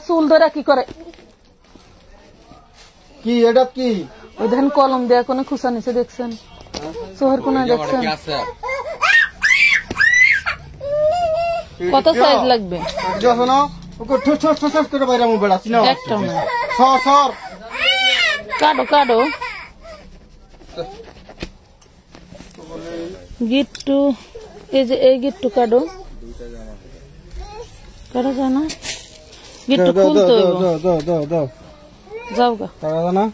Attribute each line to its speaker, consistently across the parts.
Speaker 1: চুল ধরা কি করে
Speaker 2: কি এটা কি
Speaker 1: ওই দেখেন কলম দেয়া কোনো খুশা নিচে দেখছেন চোহের কোনা দেখছেন কত সাইজ লাগবে কাটো কাটো গিট্টু এই যে এই গিট্টু কাটো কাটো জানা গিট্টু খুলতে যাও গা
Speaker 2: না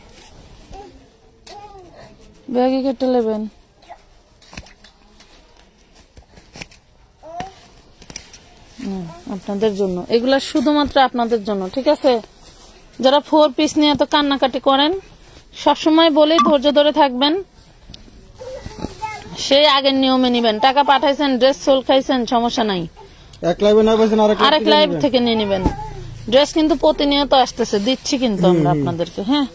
Speaker 1: ব্যাগে কেটে নেবেন আপনাদের জন্য এগুলা শুধুমাত্র আপনাদের জন্য ঠিক আছে যারা 4 পিস নিয়ে এত কান্নাকাটি করেন সবসময় বলেই ধৈর্য ধরে থাকবেন সেই আগের নিয়মে নিবেন টাকা পাঠাইছেন ড্রেস সোল খাইছেন সমস্যা নাই আরেক লাইভ থেকে নিয়ে নিবেন ড্রেস কিন্তু প্রতিনিয়ত আসতেছে দিচ্ছি কিন্তু আমরা আপনাদেরকে হ্যাঁ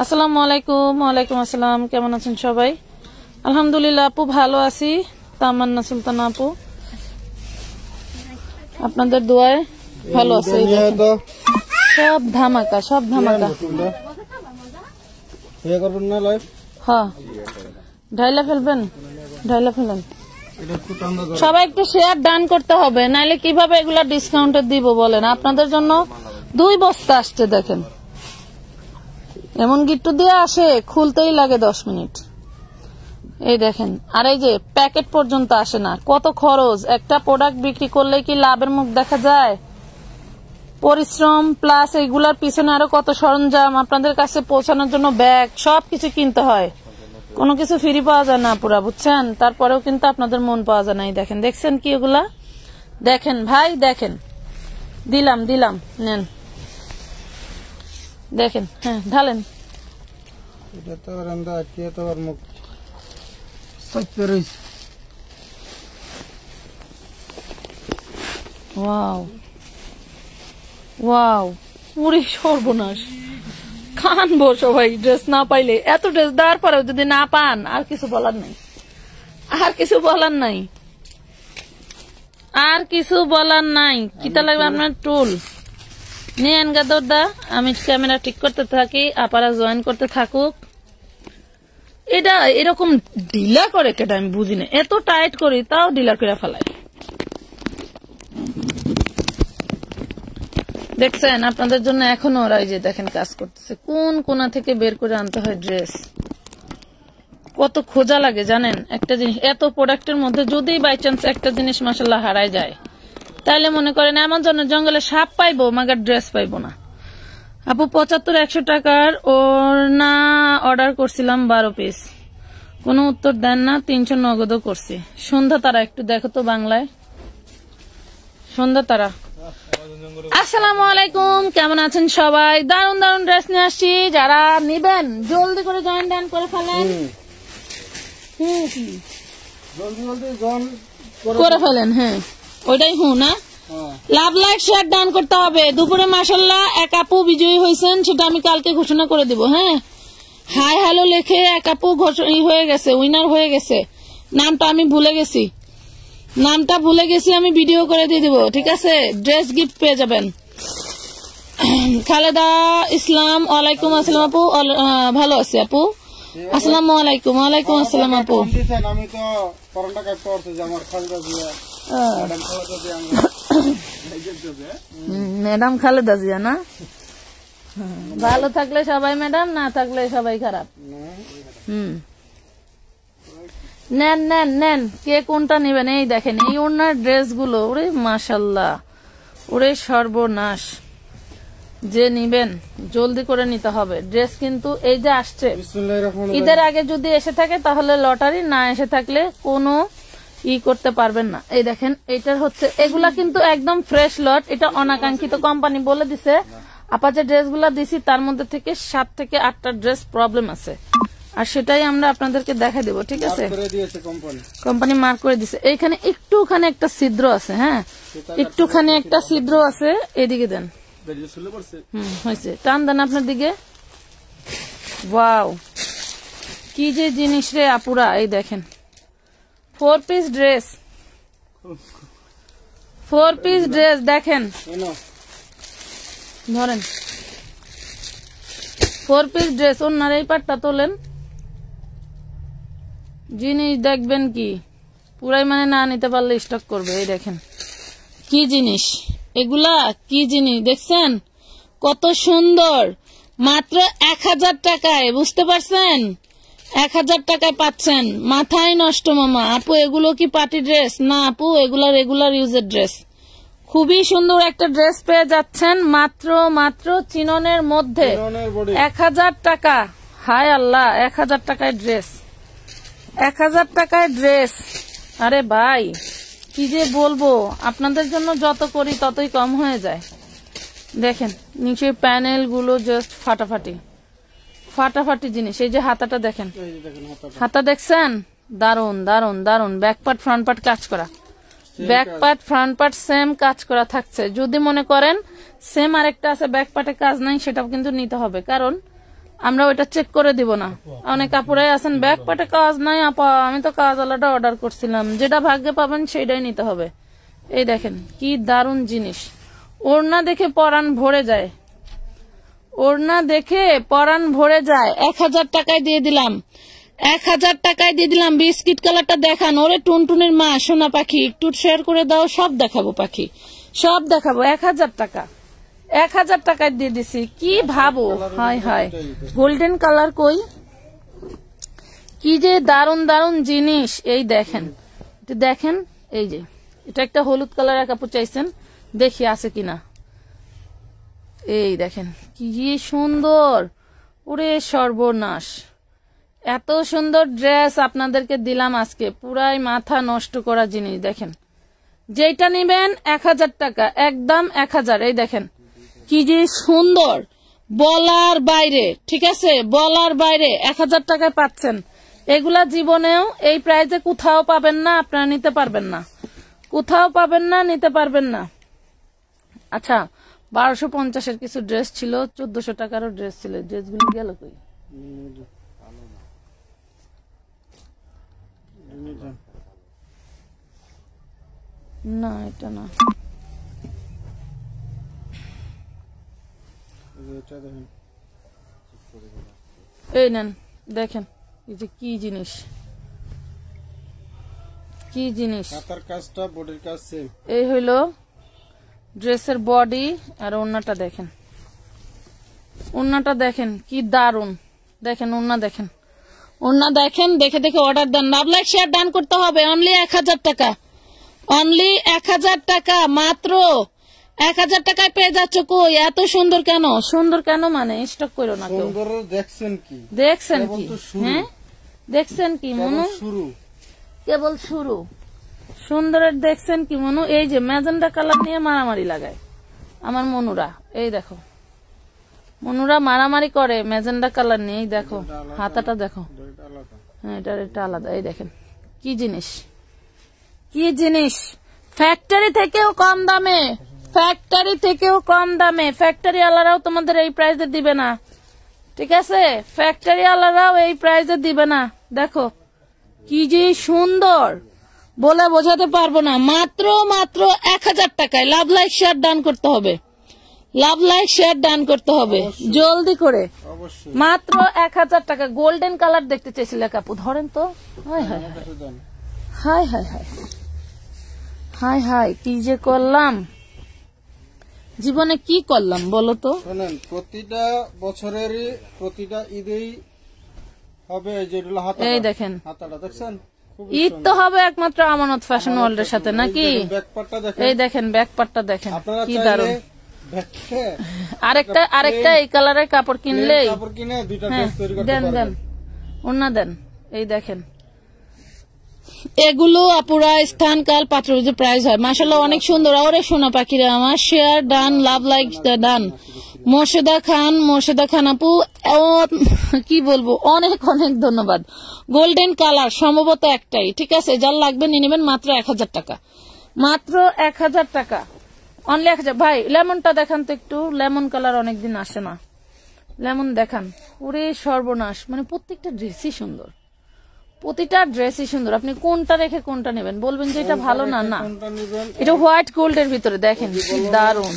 Speaker 1: আসসালামু আলাইকুম ওয়ালাইকুম আসসালাম কেমন আছেন সবাই আলহামদুলিল্লাহ আপু ভালো আছি তামান্না সুলতানা আপু আপনাদের দোয়ায় ভালো আছে সব ধামাকা হ্যাঁ ঢাইলা ফেলবেন সবাই একটু শেয়ার ডান করতে হবে নাইলে কিভাবে এগুলা ডিসকাউন্টে দিব বলেন আপনাদের জন্য 2 বস্তা আসছে দেখেন এমন গিট্টু দিয়ে আসে খুলতেই লাগে 10 মিনিট এই দেখেন আর এই যে প্যাকেট পর্যন্ত আসে না কত খরচ একটা প্রোডাক্ট বিক্রি করলে কি লাভের মুখ দেখা যায় পরিশ্রম প্লাস এইগুলার পিছনে আরো কত সরঞ্জাম আপনাদের কাছে পৌঁছানোর জন্য ব্যাগ সবকিছু কিনতে হয় কোনো কিছু ফ্রি পাওয়া যায় না পুরা বুঝছেন তারপরেও কিন্তু আপনাদের মন পাওয়া যায় না দেখেন দেখছেন কি এগুলা দেখেন ভাই দেখেন দিলাম নেন দেখেন হ্যাঁ ঢালেন ওয়াও পুরি সর্বনাশ কানবো সবাই ড্রেস না পাইলে এত ড্রেস দেওয়ার পরেও যদি না পান আর কিছু বলার নাই কিতা লাগবে আপনার টুল নিয়েন গাদরদা আমি ক্যামেরা ঠিক করতে থাকি আপারা জয়েন করতে থাকুক এটা এরকম ঢিলা করে কেটা আমি বুঝি না এত টাইট করি তাও ঢিলা করে ফেলাই দেখছেন আপনাদের জন্য এখনো ওরা এই যে দেখেন কাজ করতেছে কোন কোনা থেকে বের করে আনতে হয় ড্রেস কত খোঁজা লাগে জানেন একটা জিনিস এত প্রোডাক্টের মধ্যে যদি বাই চান্স একটা জিনিস মাশাআল্লাহ হারায় যায় তাহলে মনে করেন এমন জঙ্গলে সাপ পাইবো মাগার ড্রেস পাইবো না আপু 75-100 টাকার ওড়না অর্ডার করছিলাম 12 পিস কোনো উত্তর দেন না 300 নগদও করছি সন্ধ্যা তারা একটু দেখো তো বাংলায় সন্ধ্যা তারা আসসালামু আলাইকুম কেমন আছেন সবাই দারুন ড্রেস নিয়ে আসছি যারা নিবেন জলদি করে জয়েন ডান করে ফেলেন করে ফেলেন হ্যাঁ ওইটাই না লাভ লাইক শেয়ার ডান করতে হবে দুপুরে মাশাআল্লাহ এক আপু বিজয়ী হয়েছেন সেটা আমি কালকে ঘোষণা করে দিব হ্যাঁ হাই হ্যালো লেখে এক আপু হয়ে গেছে উইনার হয়ে গেছে নামটা আমি ভুলে গেছি আমি ভিডিও করে দিয়ে দিব ঠিক আছে ড্রেস গিফট পেয়ে যাবেন খালেদা ইসলাম ওয়ালাইকুম আসসালাম আপু ভালো আছি আপু আসসালামু আলাইকুম ওয়ালাইকুম আসসালাম আপু আমি তো করোনা কাট করতে যে আমার খালেদা জিয়া ম্যাডাম খালেদা জিয়া না ভালো থাকলে সবাই ম্যাডাম না থাকলে সবাই খারাপ নেন কে কোনটা নেবেন এই দেখেন এই ওনার ড্রেস গুলো ওরে মাশাআল্লাহ ওরে সর্বনাশ যে নিবেন জলদি করে নিতে হবে ড্রেস কিন্তু এই যে আসছে ঈদের আগে যদি এসে থাকে তাহলে লটারি না এসে থাকলে কোনো করতে পারবেন না এই দেখেন এটার হচ্ছে এগুলা কিন্তু একদম ফ্রেশ লট এটা অনাকাঙ্ক্ষিত কোম্পানি বলে দিছে আপা যে ড্রেসগুলা দিছি তার মধ্যে থেকে 7 থেকে 8টা ড্রেস প্রবলেম আছে আর সেটাই আমরা আপনাদেরকে দেখা দেব ঠিক আছে কোম্পানি মার্ক করে দিছে এইখানে একটুখানি একটা ছিদ্র আছে হ্যাঁ একটুখানি একটা ছিদ্র আছে এদিকে দেন হয়েছে টান দেন আপনার দিকে ওয়াও কি যে জিনিস রে আপুরা এই দেখেন 4 পিস ড্রেস, 4 পিস ড্রেস দেখেন, ধরেন 4 পিস ড্রেস। ওনার এই পাটটা তোলেন, জিনিস দেখবেন কি পুরাই মানে না নিতে পারলে স্টক করবে। এই দেখেন কি জিনিস, এগুলা কি জিনিস দেখছেন, কত সুন্দর, মাত্র 1000 টাকায়, বুঝতে পারছেন? 1000 টাকায় পাচ্ছেন, মাথায় নষ্ট মামা। আপু এগুলো কি পার্টি ড্রেস? না আপু, এগুলা রেগুলার ইউজের ড্রেস। খুবই সুন্দর একটা ড্রেস পেয়ে যাচ্ছেন মাত্র চিননের মধ্যে 1000 টাকা। হায় আল্লাহ, 1000 টাকায় ড্রেস, 1000 টাকায় ড্রেস। আরে ভাই কি যে বলবো, আপনাদের জন্য যত করি ততই কম হয়ে যায়। দেখেন নিচে প্যানেল গুলো জাস্ট ফাটাফাটি জিনিস। এই যে হাতাটা দেখেন, হাতা দেখছেন, দারুন দারুন দারুন। ব্যাক পার্ট ফ্রন্ট পার্ট কাজ করা, back part front part same কাজ করা থাকছে। যদি মনে করেন সেম আরেকটা আছে ব্যাক পার্টে কাজ নাই, সেটাও কিন্তু নিতে হবে, কারণ আমরা ওইটা চেক করে দিব না। অনেক কাপড়ে আছেন ব্যাক পার্টে কাজ নাই, আপা আমি তো কাজ আলাদা অর্ডার করছিলাম। যেটা ভাগ্যে পাবেন সেটাই নিতে হবে। এই দেখেন কি দারুন জিনিস, ওড়না দেখে পরাণ ভরে যায়, ওড়না দেখে পরাণ ভরে যায়। 1000 টাকায় দিয়ে দিলাম, 1000 টাকায় দিয়ে দিলাম। বিস্কিট কালারটা দেখান, ওরে টুনটুনির মা সোনা পাখি, একটু শেয়ার করে দাও, সব দেখাবো পাখি, সব দেখাবো। 1000 টাকা, 1000 টাকায় দিয়ে দিছি। কি ভাবো, হায় হায়, গোল্ডেন কালার কই, কি যে দারুন দারুন জিনিস। এই দেখেন, দেখেন এই যে এটা একটা হলুদ কালারের কাপড় চাইছেন, দেখি আছে কিনা। এই দেখেন কি সুন্দর, ওরে সর্বনাশ, এত সুন্দর ড্রেস আপনাদেরকে দিলাম আজকে, পুরাই মাথা নষ্ট করা জিনিস। দেখেন যেটা নিবেন 1000 টাকা, একদম 1000। এই দেখেন কি যে সুন্দর, বলার বাইরে, ঠিক আছে, বলার বাইরে 1000 টাকায় পাচ্ছেন। এগুলা জীবনেও এই প্রাইজে কোথাও পাবেন না, আপনারা নিতে পারবেন না, কোথাও পাবেন না, নিতে পারবেন না। আচ্ছা 1250-এর কিছু ড্রেস ছিল, 1400 টাকারও ড্রেস ছিল, ড্রেসগুলো গেল কই? না এটা না, এই নেন দেখেন, এই যে কি জিনিস, কি জিনিস। এই হইলো ড্রেসের বডি, আর ওড়নাটা দেখেন, ওড়নাটা দেখেন কি দারুন। দেখেন ওড়না দেখেন, ওড়না দেখেন, দেখে দেখে অর্ডার দেন। লাভ লাইক শেয়ার ডান করতে হবে। অনলি 1000 টাকা, অনলি 1000 টাকা, মাত্র 1000 টাকায় পেয়ে যাচ্ছ। কই এত সুন্দর কেন, সুন্দর কেন মানে স্টক করো না কেউ। দেখছেন কি, দেখছেন কি, হ্যাঁ দেখছেন কি মনু, কেবল শুরু। সুন্দরের দেখছেন কি মনু, এই যে ম্যাজেন্ডা কালার নিয়ে মারামারি লাগায় আমার মনুরা। এই দেখো মনুরা মারামারি করে ম্যাজেন্ডা কালার নিয়ে। এই দেখো হাতাটা দেখো, হ্যাঁ এটা আলাদা। এই দেখেন কি জিনিস, কি জিনিস, ফ্যাক্টরি থেকেও কম দামে, ফ্যাক্টরি থেকেও কম দামে। ফ্যাক্টরি ওয়ালারাও তোমাদের এই প্রাইসে দিবে না, ঠিক আছে, ফ্যাক্টরি ওয়ালারাও এই প্রাইসে দিবে না। দেখো কি যে সুন্দর, বলে বোঝাতে পারবো না। মাত্র 1000 টাকায়। লাভ লাইক শেয়ার ডান করতে হবে, লাভ লাইক শেয়ার ডান করতে হবে জলদি করে। মাত্র 1000 টাকা। গোল্ডেন কালার দেখতে চাইছিলে কাপু, ধরেন তো। হায় হায় হায় হায় হায় হায় হায়, কি যে করলাম জীবনে, কি করলাম বলো তো।
Speaker 2: শোনেন, প্রতিটা বছরেরই প্রতিটা ঈদেই হবে এই দেখেন হাতাটা, দেখছেন
Speaker 1: ঈদ তো হবে একমাত্র আমানত ফ্যাশন ওয়ার্ল্ডের সাথে নাকি। এই দেখেন ব্যাক পার্টটা দেখেন কি দারুন। আরেকটা এই কালারের কাপড় কিনলে দেন দেন ওনা দেন। এই দেখেন এগুলো আপুরা স্থান কাল পাত্র প্রাইস হয়। মাশাআল্লাহ অনেক সুন্দর। ওরে সোনা পাখিরা আমার, share done, love like done. Morsheda Khan আপু, কি বলবো, অনেক অনেক ধন্যবাদ। গোল্ডেন কালার সম্ভবত একটাই, ঠিক আছে, যার লাগবে নিয়ে নেবেন। মাত্র 1000 টাকা, মাত্র 1000 টাকা, অনলি 1000। ভাই লেমনটা দেখান তো একটু, লেমন কালার অনেকদিন আসে না, লেমন দেখান। ওরে সর্বনাশ, মানে প্রত্যেকটা ড্রেসই সুন্দর, প্রতিটা ড্রেসই সুন্দর। আপনি কোনটা রেখে কোনটা নেবেন, বলবেন যে এটা ভালো না। না,
Speaker 2: কোনটা নেবেন?
Speaker 1: এটা হোয়াইট গোল্ডের ভিতরে দেখেন কি দারুন,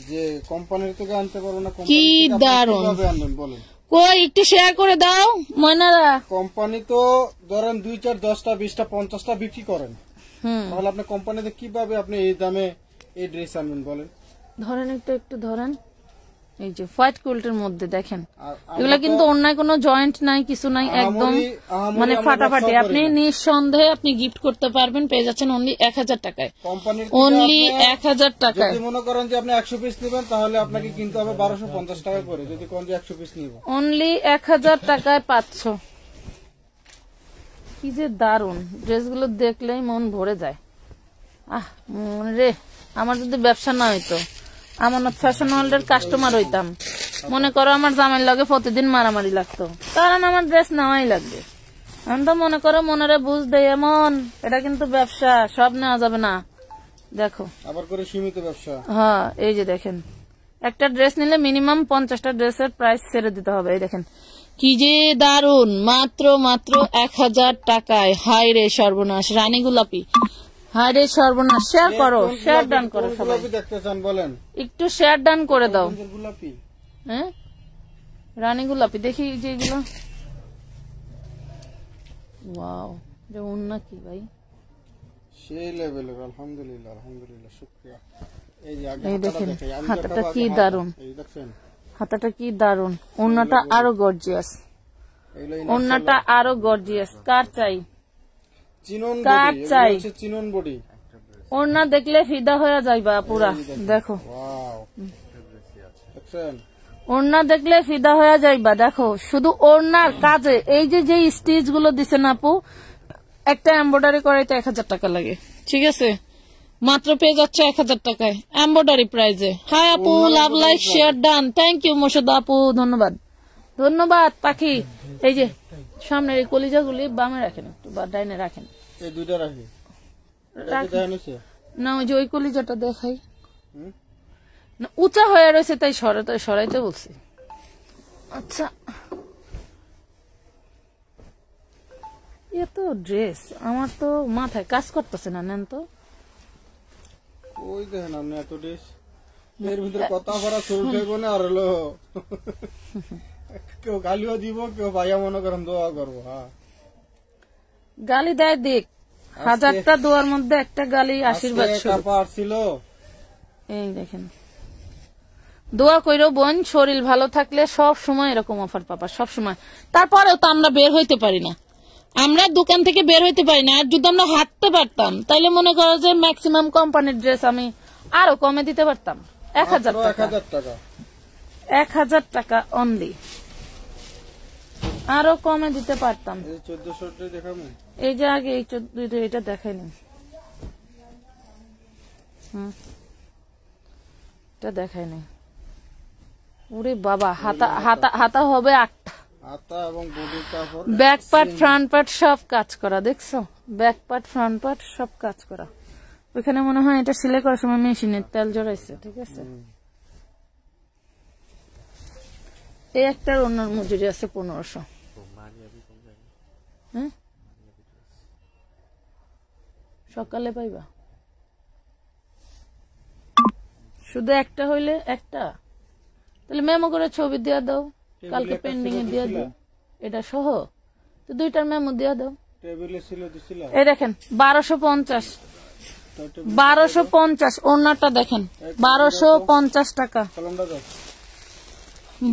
Speaker 2: যে কোম্পানির থেকে আনতে পারবো না,
Speaker 1: কি দারুন।
Speaker 2: কিভাবে আনবেন বলেন?
Speaker 1: কই একটু শেয়ার করে দাও ময়নারা।
Speaker 2: কোম্পানি তো ধরেন 2, 4, 10টা 20টা 50টা বিক্রি করেন, তাহলে আপনি কোম্পানিতে কিভাবে আপনি এই দামে এই ড্রেস আনবেন বলেন?
Speaker 1: ধরেন একটু ধরেন, এই যে হোয়াইট গোল্ডের মধ্যে দেখেন,
Speaker 2: আর
Speaker 1: এগুলা কিন্তু অন্যায় কোনো জয়েন্ট নাই, কিছু নাই, একদম মানে ফাটাফাটি। আপনি নিঃসন্দেহে আপনি গিফট করতে পারবেন, পেয়ে যাচ্ছেন অনলি 1000 টাকায়।
Speaker 2: কোম্পানির
Speaker 1: অনলি 1000 টাকায়।
Speaker 2: যদি মনে করেন যে আপনি 100 পিস নেবেন, তাহলে আপনাকে কিনতে হবে 1250 টাকা করে। যদি কোন যে 100 পিস নিব,
Speaker 1: অনলি 1000 টাকায় 500। কি যে দারুন, ড্রেসগুলো দেখলেই মন ভরে যায়। আহ রে, আমার যদি ব্যবসা না হইতো, আমানত ফ্যাশন ওয়ার্ল্ডের কাস্টমার হইতাম, মনে করো আমার জামাইয়ের লগে প্রতিদিন মারামারি লাগতো, কারণ আমার ড্রেস নেওয়াই লাগবে। আমি তো মনে করো মনেরে বুঝ দেয় এমন, এটা কিন্তু ব্যবসা, সব নেওয়া যাবে না। দেখো
Speaker 2: আবার করে সীমিত ব্যবসা।
Speaker 1: হ্যাঁ, এই যে দেখেন, একটা ড্রেস নিলে মিনিমাম 50টা ড্রেসের প্রাইস ছেড়ে দিতে হবে। এই দেখেন কি যে দারুন, মাত্র 1000 টাকায়। হাই রে সর্বনাশ, রানী গোলাপি, হাই রে সর্বনাশ। শেয়ার করো, শেয়ার ডান করো সবাই।
Speaker 2: দেখতে চান বলেন?
Speaker 1: একটু শেয়ার ডান করে দাও।
Speaker 2: গোলাপি,
Speaker 1: হ্যাঁ রানী গোলাপি, দেখি যে এগুলো। ওয়াও, এটা ওন্না কি ভাই,
Speaker 2: সেই লেভেলের। আলহামদুলিল্লাহ, আলহামদুলিল্লাহ, শুকরিয়া। এই যে
Speaker 1: এই দেখেন হাতাটা কি দারুন,
Speaker 2: এই দেখেন
Speaker 1: হাতাটা কি দারুন, ওন্নাটা আরো গর্জিয়াস, ওন্নাটা আরো গর্জিয়াস। কার চাই?
Speaker 2: চিনন
Speaker 1: কার
Speaker 2: বডি,
Speaker 1: চাই?
Speaker 2: হচ্ছে চিনন বডি।
Speaker 1: ওন্না দেখলে ফিদা হয়ে যাইবা পুরা। দেখো
Speaker 2: ওয়াও, দেখছেন?
Speaker 1: ওড়না দেখলে ফিদা হয়ে যাইবা। দেখো শুধু ওড়নার কাজে এই যে স্টিচ গুলো দিছে না আপু, একটা এমব্রয়ডারি করাইতে 1000 টাকা লাগে, ঠিক আছে? মাত্র পেয়ে যাচ্ছে 1000 টাকায় এমব্রয়ডারি প্রাইজে। হাই আপু, love like share done. Thank you Morsheda আপু, ধন্যবাদ ধন্যবাদ। পাখি, এই যে সামনের এই কলিজাগুলি বামে রাখেন একটু, বা ডাইনে রাখেন।
Speaker 2: এই দুইটা রাখি
Speaker 1: না, ওই যে ওই কলিজাটা দেখাই না, উঁচা হয়ে রয়েছে তাই সরাইতে বলছি। আচ্ছা, এত ড্রেস আমার তো মাথায় কাজ করতেছে না। নেন তো,
Speaker 2: ওই দেখেন আপনি এত ড্রেস, এর ভিতরে কথা ভরা শুরু করবো না, আর হলো কেউ গালিও দিব, কেউ ভাইয়া মনে করেন দোয়া করবো। হ্যাঁ,
Speaker 1: গালি দেয় দিক, 1000টা দোয়ার মধ্যে একটা গালি আশীর্বাদ
Speaker 2: ছিল।
Speaker 1: এই দেখেন, দোয়া কইরো বোন, শরীর ভালো থাকলে সব সময় এরকম অফার পাবা, সব সময়। তারপরেও তো আমরা বের হইতে পারি না, আমরা দোকান থেকে বের হইতে পারি না। আর যদি আমরা হাঁটতে পারতাম, তাইলে মনে করো যে ম্যাক্সিমাম কোম্পানির ড্রেস আমি আরো কমে দিতে পারতাম। 1000 টাকা, 1000 টাকা অনলি, আরো কমে দিতে পারতাম।
Speaker 2: 1400 দেখাবো।
Speaker 1: এই যে আগে এই 14, এটা দেখাইনি, এটা দেখাইনি। ওরে বাবা, হাতা হবে 8টা,
Speaker 2: হাতা এবং বডির কাপড়,
Speaker 1: ব্যাক পার্ট ফ্রন্ট পার্ট সব কাজ করা। দেখছো, ব্যাক পার্ট ফ্রন্ট পার্ট সব কাজ করা। ওইখানে মনে হয় এটা সেলাই করার সময় মেশিনের তেল জড়াইছে, ঠিক আছে? এই একটার অন্য মজুরি আছে 1500। হ্যাঁ, সকালে পাইবা, শুধু একটা হইলে একটা, তাহলে মেমো করে ছবি দিয়া দাও, কালকে পেন্ডিং এ দিয়া দাও, এটা সহ তো 2টার মেমো দিয়া দাও। এই দেখেন 1250, 1250 ওনারটা দেখেন, 1250 টাকা,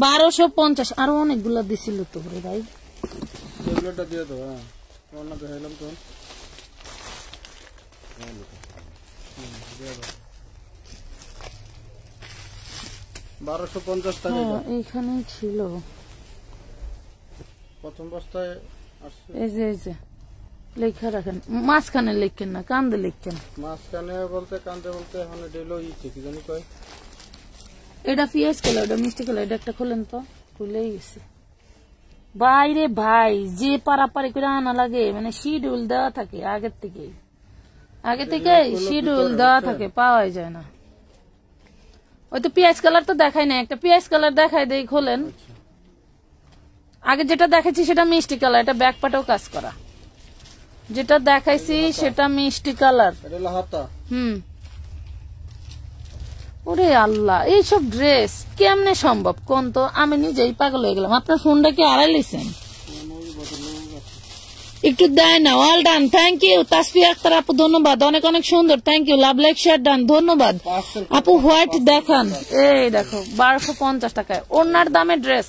Speaker 1: 1250। আরো অনেকগুলা দিছিল তো ভাই,
Speaker 2: দিয়ে দাও। হ্যাঁ, ওনা দেখাইলাম তো, 1250 টাকা।
Speaker 1: এইখানেই ছিল
Speaker 2: প্রথম বস্তায় আসছে।
Speaker 1: এই যে লেখা রাখেন, মাঝখানে লিখেন না, কান্দে লিখেন।
Speaker 2: মাঝখানে বলতে কান্দে বলতে এখন ডেলো ইচ্ছে কি জানি কয়।
Speaker 1: এটা পিএস কালার, এটা মিষ্টি কালার। এটা একটা খোলেন তো, খুলেই গেছে। বাইরে ভাই, যে পারাপারি করে আনা লাগে, মানে শিডিউল দেওয়া থাকে আগে থেকে শিডিউল দেওয়া থাকে, পাওয়াই যায় না। ওই তো পিএস কালার তো দেখাই না, একটা পিএস কালার দেখাই দেই, খোলেন। আগে যেটা দেখেছি সেটা মিষ্টি কালার, এটা ব্যাক পাটেও কাজ করা। যেটা দেখাইছি সেটা মিষ্টি কালার।
Speaker 2: এটা হলো হাতা।
Speaker 1: ওরে আল্লাহ, এইসব ড্রেস কেমনে সম্ভব কোন তো? আমি নিজেই পাগল হয়ে গেলাম। আপনার ফোনটা কি আড়াই লিছেন? একটু দেয় না। All done, thank you. Tasfia Akter আপু ধন্যবাদ, অনেক অনেক সুন্দর, thank you. Love like share done, ধন্যবাদ আপু। হোয়াইট দেখান, এই দেখো 1250 টাকায় ওড়নার দামে ড্রেস,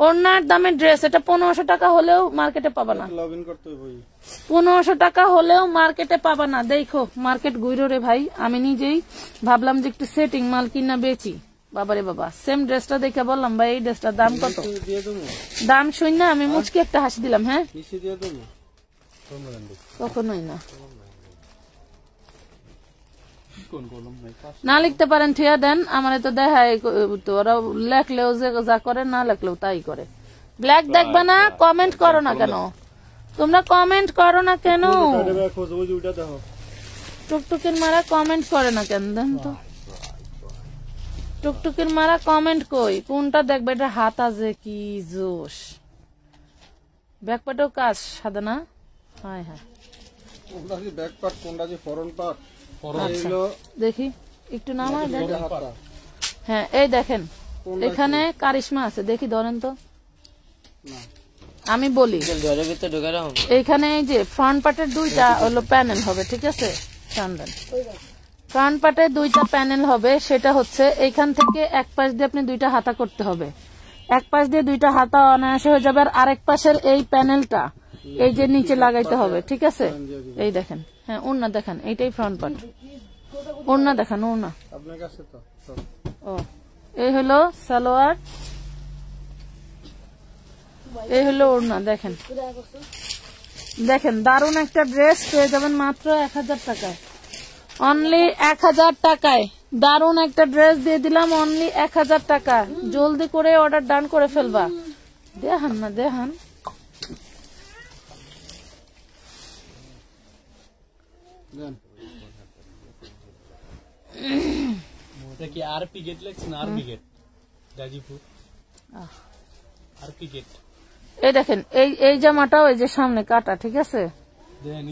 Speaker 1: ওড়নার দামে ড্রেস। এটা 1500 টাকা হলেও মার্কেটে পাবা না, 1500 টাকা হলেও মার্কেটে পাবা না। দেখো মার্কেট ঘুরো রে ভাই। আমি নিজেই ভাবলাম যে একটু সেটিং মাল কিনা বেচি, বাবারে বাবা সেম ড্রেসটা দেখে বললাম ভাই এই ড্রেসটার দাম কত। দাম শুন না আমি মুচকি একটা হাসি দিলাম। হ্যাঁ কখনোই না, না লিখতে পারেন ঠিয়া দেন। আমার তো দেখায় তো, ওরা লেখলেও যে যা করে, না লেখলেও তাই করে। ব্ল্যাক দেখবা না, কমেন্ট করো না কেন তোমরা? কমেন্ট করো না কেন? টুকটুকির মারা কমেন্ট করে না কেন? দেন তো টুকটুকির মারা কমেন্ট কই? কোনটা দেখবে? এটা হাতা যে কি জোশ, ব্যাকপাটেও কাজ সাদা না। হ্যাঁ হ্যাঁ দেখি একটু নামা। হ্যাঁ এই দেখেন এখানে কারিশমা আছে, দেখি ধরেন তো। আমি বলি এইখানে এই যে ফ্রন্ট পার্টের দুইটা হলো প্যানেল হবে, ঠিক আছে? ফ্রন্ট পার্টের দুইটা প্যানেল হবে, সেটা হচ্ছে এইখান থেকে এক পাশ দিয়ে আপনি দুইটা হাতা করতে হবে, এক পাশ দিয়ে দুইটা হাতা অনায়াসে হয়ে যাবে। আর আরেক পাশের এই প্যানেলটা এই যে নিচে লাগাইতে হবে, ঠিক আছে? এই দেখেন, হ্যাঁ ওড়না দেখান, এইটাই ফ্রন্ট পার্ট। ওড়না দেখান, ওড়না। ও এই হলো সালোয়ার, এই হলো ওড়না। দেখেন দেখেন দারুণ একটা ড্রেস পেয়ে যাবেন মাত্র 1000 টাকায়, অনলি 1000 টাকায়। দারুণ একটা ড্রেস দিয়ে দিলাম অনলি 1000 টাকা। জলদি করে অর্ডার ডান করে ফেলবা। দেখান না, দেখান। এই দেখেন এই জামাটাও এই যে সামনে কাটা, ঠিক আছে?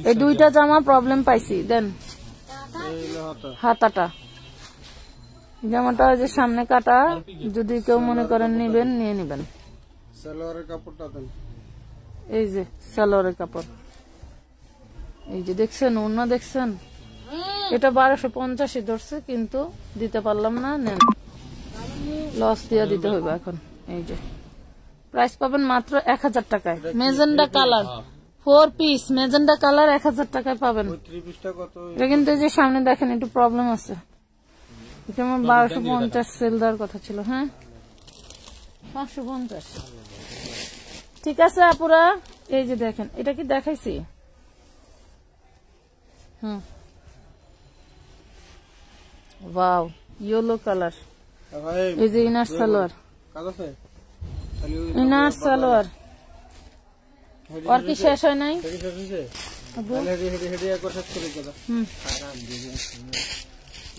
Speaker 1: এই দুইটা জামা প্রবলেম পাইছি। দেন হাতাটা, জামাটা যে সামনে কাটা, যদি কেউ মনে করেন নিবেন নিয়ে নিবেন।
Speaker 2: সালোয়ারের কাপড়টা দেন,
Speaker 1: এই যে সালোয়ারের কাপড়, এই যে দেখছেন ওড়না দেখছেন। এটা 1250 ধরছে কিন্তু দিতে পারলাম না, নেন লস দিয়ে দিতে হইবে এখন। এই যে প্রাইস পাবেন মাত্র 1000 টাকায়। Magenta colour 4 piece, magenta colour 1000 টাকায় পাবেন। এটা কিন্তু এই যে সামনে দেখেন একটু প্রবলেম আছে, এটা আমার 1250 সেল দেওয়ার কথা ছিল। হ্যাঁ 550, ঠিক আছে আপুরা। এই যে দেখেন, এটা কি দেখাইছি? Wow yellow colour. এই যে ইনার সালোয়ার, ইনার সালোয়ার। আর কি শেষ হয় নাই?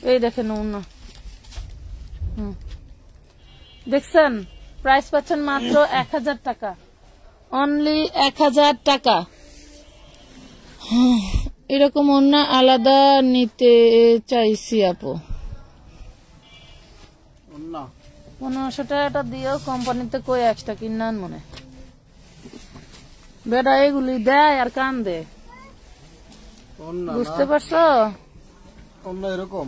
Speaker 1: এই দেখেন ওড়না, দেখছেন? প্রাইস পাচ্ছেন মাত্র 1000 টাকা, অনলি 1000 টাকা। এরকম ওড়না আলাদা নিতে চাইছি আপু। 1500 টাকাটা দিয়েও কোম্পানিতে কই এক্সট্রা কিনান মনে বেটা, এগুলি দেয় আর কান দে, বুঝতে পারছো?
Speaker 2: এরকম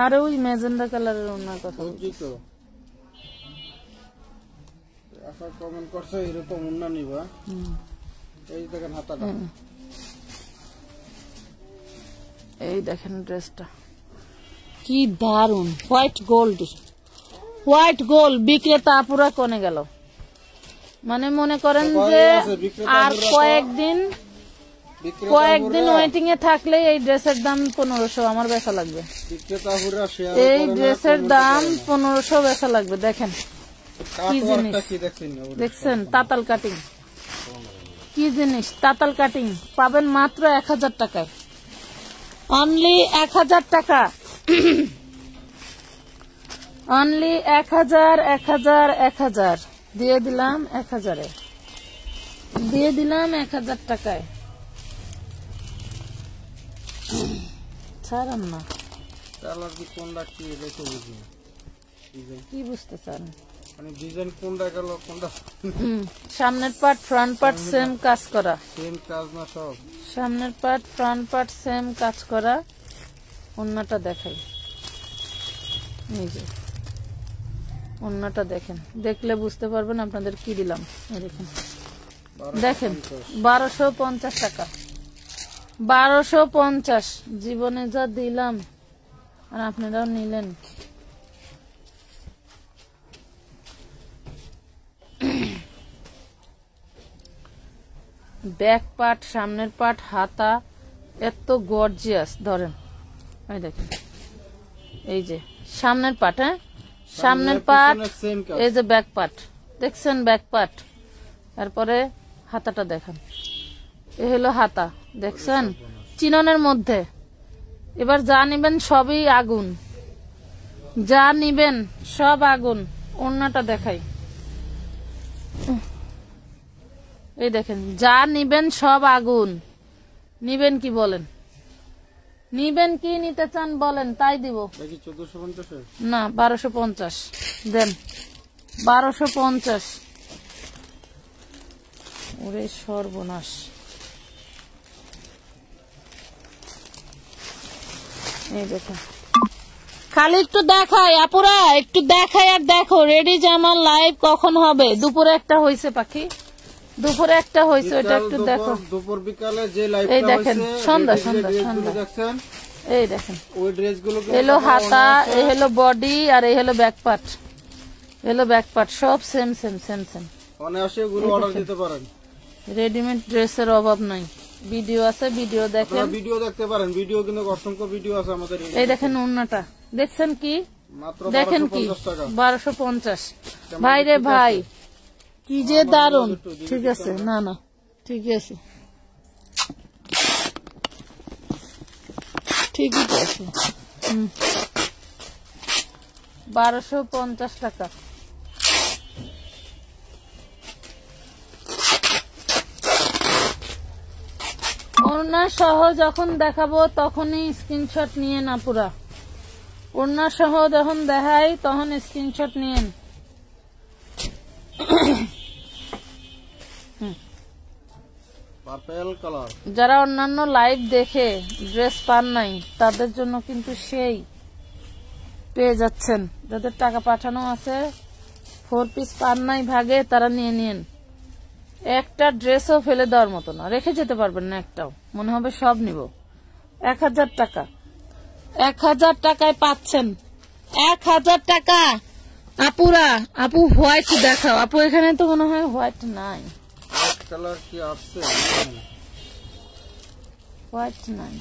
Speaker 1: আর ওই মেজেন্ডা কালারের ওড়নার কথা বলছি তো।
Speaker 2: কমেন্ট করছে এরকম ওড়না নিবা। এই দেখেন হাতাটা,
Speaker 1: এই দেখেন ড্রেসটা কি দারুন, হোয়াইট গোল্ড, হোয়াইট গোল্ড। বিক্রেতা আপুরা কোনে গেল? মানে মনে করেন যে আর কয়েকদিন ওয়েটিং এ থাকলে এই ড্রেসের দাম 1500 আমার বেচা লাগবে। এই ড্রেসের দাম 1500 বেচা লাগবে। দেখেন কি জিনিস দেখছেন, তাতাল কাটিং, কি জিনিস তাতাল কাটিং পাবেন মাত্র 1000 টাকায়, অনলি 1000 টাকা, অনলি 1000 1000 1000 দিয়ে দিলাম 1000 এ, দিয়ে দিলাম 1000 টাকায়। ছাড়ান না।
Speaker 2: কালার কি কোনটা কি এটা তো বুঝি না। ডিজাইন
Speaker 1: কি বুঝতে চান?
Speaker 2: মানে ডিজাইন কোনটা গেল কোনটা
Speaker 1: সামনের পার্ট ফ্রন্ট পার্ট সেম কাজ করা।
Speaker 2: সেম কাজ না সব?
Speaker 1: সামনের পার্ট ফ্রন্ট পার্ট সেম কাজ করা। ওন্নাটা দেখাই, এই যে ওন্নাটা দেখেন, দেখলে বুঝতে পারবেন আপনাদের কি দিলাম। এই দেখেন, দেখেন 1250 টাকা, 1250 জীবনে যা দিলাম আর আপনারাও নিলেন। ব্যাক পার্ট, সামনের পার্ট, হাতা এত গর্জিয়াস। ধরেন এই দেখেন, এই যে সামনের পার্ট, হ্যাঁ সামনের পার্ট, এই যে ব্যাক পার্ট দেখছেন, ব্যাক পার্ট। তারপরে হাতাটা দেখেন, এ হলো হাতা, দেখছেন চিননের মধ্যে। এবার যা নিবেন সবই আগুন, যা নিবেন সব আগুন। ওড়নাটা দেখাই, এই দেখেন, যা নিবেন সব আগুন। নিবেন কি বলেন? নিবেন কি নিতে চান বলেন, তাই দিব।
Speaker 2: 1450
Speaker 1: না 1250 দেন, 1250। ওরে সর্বনাশ, এই দেখেন। খালি একটু দেখাই আপুরা, একটু দেখাই আর দেখো রেডি জামার লাইভ কখন হবে। দুপুরে একটা হয়েছে পাখি, দুপুরে একটা হয়েছে, ওটা একটু দেখো।
Speaker 2: দুপুর বিকালে যে লাইভটা
Speaker 1: এই দেখেন, সন্ধ্যা সন্ধ্যা সন্ধ্যা,
Speaker 2: দেখছেন
Speaker 1: এই দেখেন।
Speaker 2: ওই ড্রেসগুলো
Speaker 1: এলো হাতা, এই হলো বডি, আর এই হলো ব্যাক পার্ট, এলো ব্যাক পার্ট, সব সেম সেম সেম সেম।
Speaker 2: অনায়াসে এগুলো অর্ডার দিতে পারেন।
Speaker 1: রেডিমেড ড্রেসের অভাব নাই। ভিডিও আছে, ভিডিও দেখেন,
Speaker 2: ভিডিও দেখতে পারেন। ভিডিও কিন্তু অসংখ্য ভিডিও আছে আমাদের।
Speaker 1: এই দেখেন ওন্নাটা দেখছেন কি,
Speaker 2: মাত্র
Speaker 1: দেখেন কি
Speaker 2: 1250 টাকা।
Speaker 1: 1250 ভাই রে ভাই, কি যে দারুন। ঠিক আছে, না না ঠিক আছে, ঠিকই আছে। 1250 টাকা। ওড়না সহ যখন দেখাবো তখনই স্ক্রিনশট নিয়ে না পুরা। ওড়না সহ যখন দেখাই তখন স্ক্রিনশট নিয়েন।
Speaker 2: Purple colour.
Speaker 1: যারা অন্যান্য লাইভ দেখে ড্রেস পান নাই তাদের জন্য কিন্তু সেই পেয়ে যাচ্ছেন। যাদের টাকা পাঠানো আছে, 4 পিস পান নাই ভাগে, তারা নিয়ে নিন। একটা ড্রেসও ফেলে দেওয়ার মতো না, রেখে যেতে পারবেন না একটাও, মনে হবে সব নিব। 1000 টাকা, 1000 টাকায় পাচ্ছেন, 1000 টাকা। আপুরা, আপু হোয়াইট দেখাও। আপু এখানে তো মনে হয় হোয়াইট নাই।
Speaker 2: হোয়াইট কালার কি আছে?
Speaker 1: হোয়াইট নাই।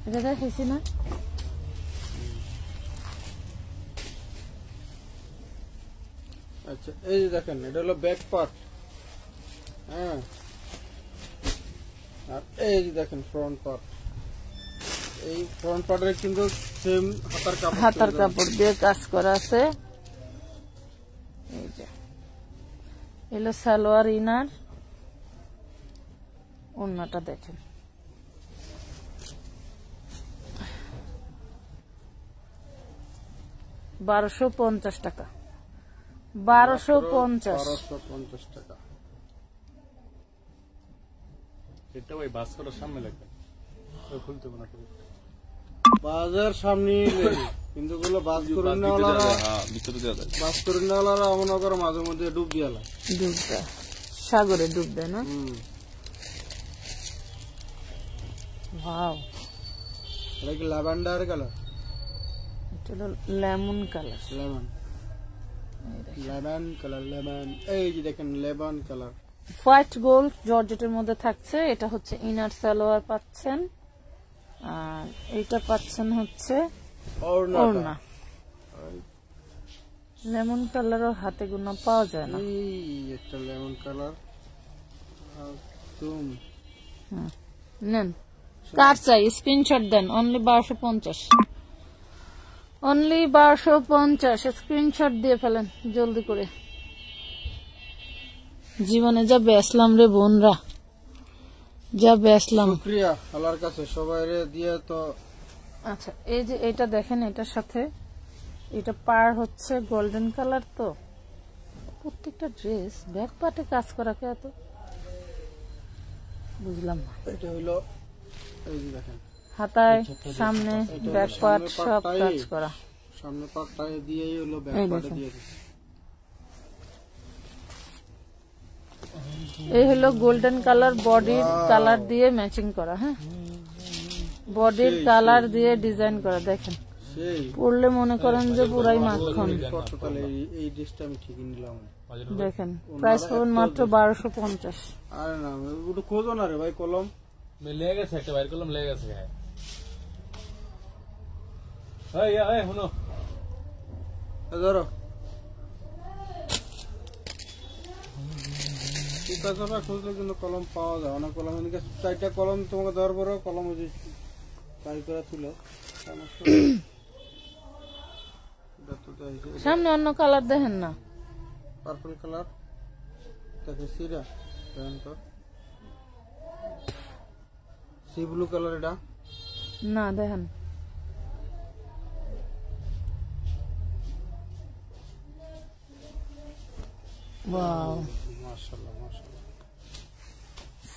Speaker 1: এটা দেখেছি না?
Speaker 2: আচ্ছা, এই যে দেখেন, এটা হলো ব্যাক পার্ট, হ্যাঁ। আর এই যে দেখেন ফ্রন্ট পার্ট। এই ফ্রন্ট পার্টের কিন্তু সেম হাতার কাপড়
Speaker 1: দিয়ে কাজ করা আছে। এই যে এলো সালোয়ার, ইনার, ওড়নাটা দেখেন। $1250 টাকা, 1250
Speaker 2: টাকা।
Speaker 3: এটা ওই বাস করার সামনে লাগবে, খুলতে না
Speaker 2: বাজার সামনে কিন্তু গুলো বাস করে নেওয়ালারা,
Speaker 3: ভিতরে দেওয়া যায়।
Speaker 2: বাস করে নেওয়ালারা মনে করো মাঝে মধ্যে ডুব দিয়ালা,
Speaker 1: ডুব দেয়, সাগরে ডুব দেয় না। ওয়াও,
Speaker 2: এটা কি ল্যাভেন্ডার কালার?
Speaker 1: এটা হলো lemon colour,
Speaker 2: lemon colour, lemon. এই যে দেখেন লেমন কালার,
Speaker 1: হোয়াইট গোল্ড জর্জেটের মধ্যে থাকছে। এটা হচ্ছে ইনার সালোয়ার পাচ্ছেন, আর এইটা পাচ্ছেন হচ্ছে ওড়না। লেমন কালারও হাতে গোনা পাওয়া যায় না।
Speaker 2: এই একটা লেমন কালার।
Speaker 1: নেন, কার চাই স্ক্রিনশট দেন। Only 1250, only 1250। স্ক্রিনশট দিয়ে ফেলেন জলদি করে। জীবনে যা বেসলাম রে বোনরা, যা বেসলাম।
Speaker 2: শুকরিয়া আল্লাহর কাছে সবাই দিয়ে তো।
Speaker 1: আচ্ছা, এই যে এটা দেখেন, এটার সাথে এটা পার হচ্ছে গোল্ডেন কালার। তো প্রত্যেকটা ড্রেস ব্যাক পার্টে কাজ করা কে এত বুঝলাম না।
Speaker 2: এটা হলো এই যে দেখেন
Speaker 1: হাতায় সামনে ব্যাক পার্ট সব কাজ করা।
Speaker 2: সামনে পার্টটা দিয়েই হলো ব্যাক পার্টে দিয়ে দিচ্ছি।
Speaker 1: এই হলো গোল্ডেন কালার, বডির কালার দিয়ে ম্যাচিং করা। হ্যাঁ, বডির কালার দিয়ে ডিজাইন করা। দেখেন
Speaker 2: সেই
Speaker 1: পরলে মনে করেন যে পুরাই মাখন।
Speaker 2: তাহলে এই ড্রেসটা আমি ঠিকই নিলাম।
Speaker 1: দেখেন প্রাইস পাবেন মাত্র 1250।
Speaker 2: আরে না ওটা খোঁজো না রে ভাই, কলম
Speaker 3: লেগে গেছে, একটা বাইর করলাম, লেগে গেছে। শুনো
Speaker 2: ধরো সুতা খুঁজলে কিন্তু কলম পাওয়া যায়। অনেক কলম এদিকে 4টা কলম তোমাকে দেওয়ার পরেও কলম ওই যে তাই করে তুলো।
Speaker 1: সামনে অন্য কালার দেখেন না,
Speaker 2: পার্পল কালার দেখে সিরা তো সি ব্লু কালার। এটা
Speaker 1: না দেখেন ওয়াও,
Speaker 2: মাশাআল্লাহ মাশাআল্লাহ।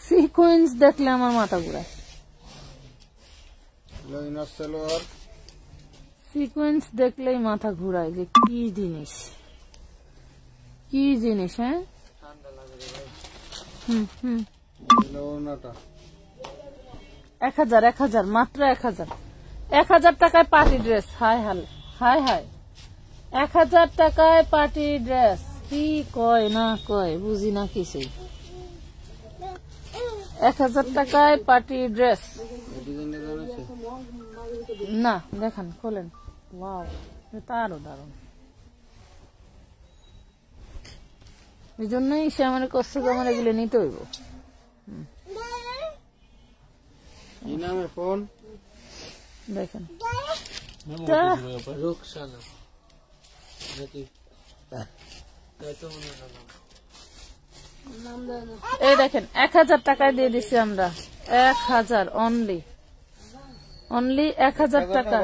Speaker 1: সিকোয়েন্স দেখলে আমার মাথা ঘুরায়।
Speaker 2: ইনার সালোয়ার
Speaker 1: সিকোয়েন্স দেখলেই মাথা ঘুরায় যে কি জিনিস, কি জিনিস। হ্যাঁ হুম 1000 মাত্র 1000 টাকায় পার্টি ড্রেস। হায় হাল হায় হায়, 1000 টাকায় পার্টি ড্রেস। কি কয় না কয় বুঝি না কিছুই। 1000 টাকায় পার্টি ড্রেস। না দেখেন খোলেন, ওয়াও, এটা আরো দারুন। এই জন্যই সে আমার কষ্ট আমার এগুলো নিতে হইব।
Speaker 2: ফোন
Speaker 1: দেখেন এই দেখেন 1000 টাকায় দিয়ে দিচ্ছি আমরা। 1000 অনলি 1000 টাকা।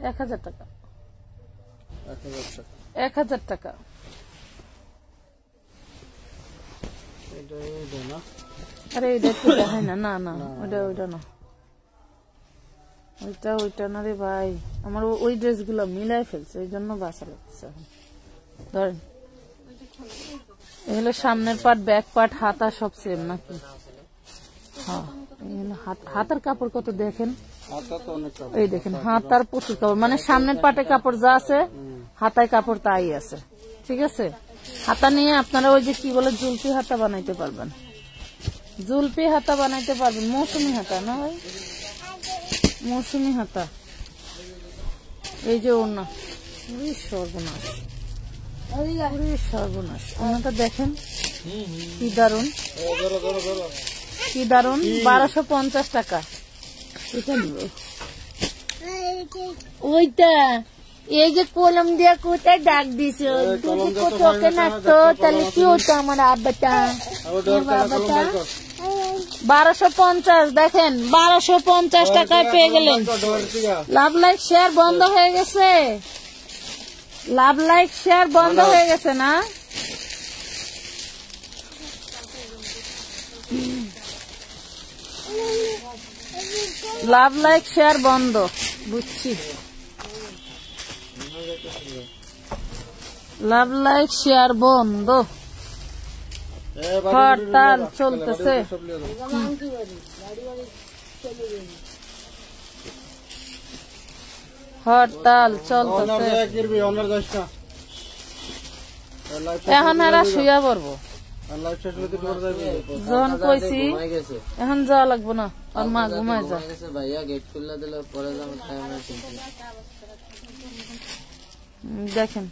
Speaker 1: 1000 টাকা 1000 টাকা। আরে এটা একটু দেখাই না। না না ওইটা না, ওইটা না রে ভাই। আমার ওই ড্রেস গুলো মিলাই ফেলছে, এই জন্য বাসা লাগছে। ধরেন এগুলো সামনের পার্ট, ব্যাক পার্ট, হাতা সব সেম নাকি? হ্যাঁ, হাতার কাপড় কত দেখেন। এই দেখেন হাতার প্রচুর কাপড়, মানে সামনের পাটে কাপড় যা আছে হাতায় কাপড় তাই আছে। ঠিক আছে, হাতা নিয়ে আপনারা ওই যে কি বলে জুলপি হাতা বানাইতে পারবেন। জুলপি হাতা বানাইতে পারবেন। মৌসুমি হাতা না ভাই, মৌসুমি হাতা। এই যে ওড়না, সর্বনাশ সর্বনাশ। ওড়নাটা দেখেন কি দারুন, কি দারুন। 1250 টাকা। এটা নিব ওইটা। এই যে কলম দিয়ে কোথায় ডাক দিছ, যদি চোখে নাচতো তাহলে কি হতো আমার আব্বাটা। 1250 দেখেন, 1250 টাকায় পেয়ে গেলেন। লাভ লাইক শেয়ার বন্ধ হয়ে গেছে, লাভ লাইক শেয়ার বন্ধ হয়ে গেছে না? লাভ লাইক শেয়ার বন্ধ, বুঝছি। লাভ লাইক শেয়ার বন্ধ, হরতাল চলতেছে। হরতাল চলতেছে। এখন এরা শুয়া পড়বো। যখন কইছি এখন যাওয়া লাগবো না, আর মা ঘুমায় যা। দেখেন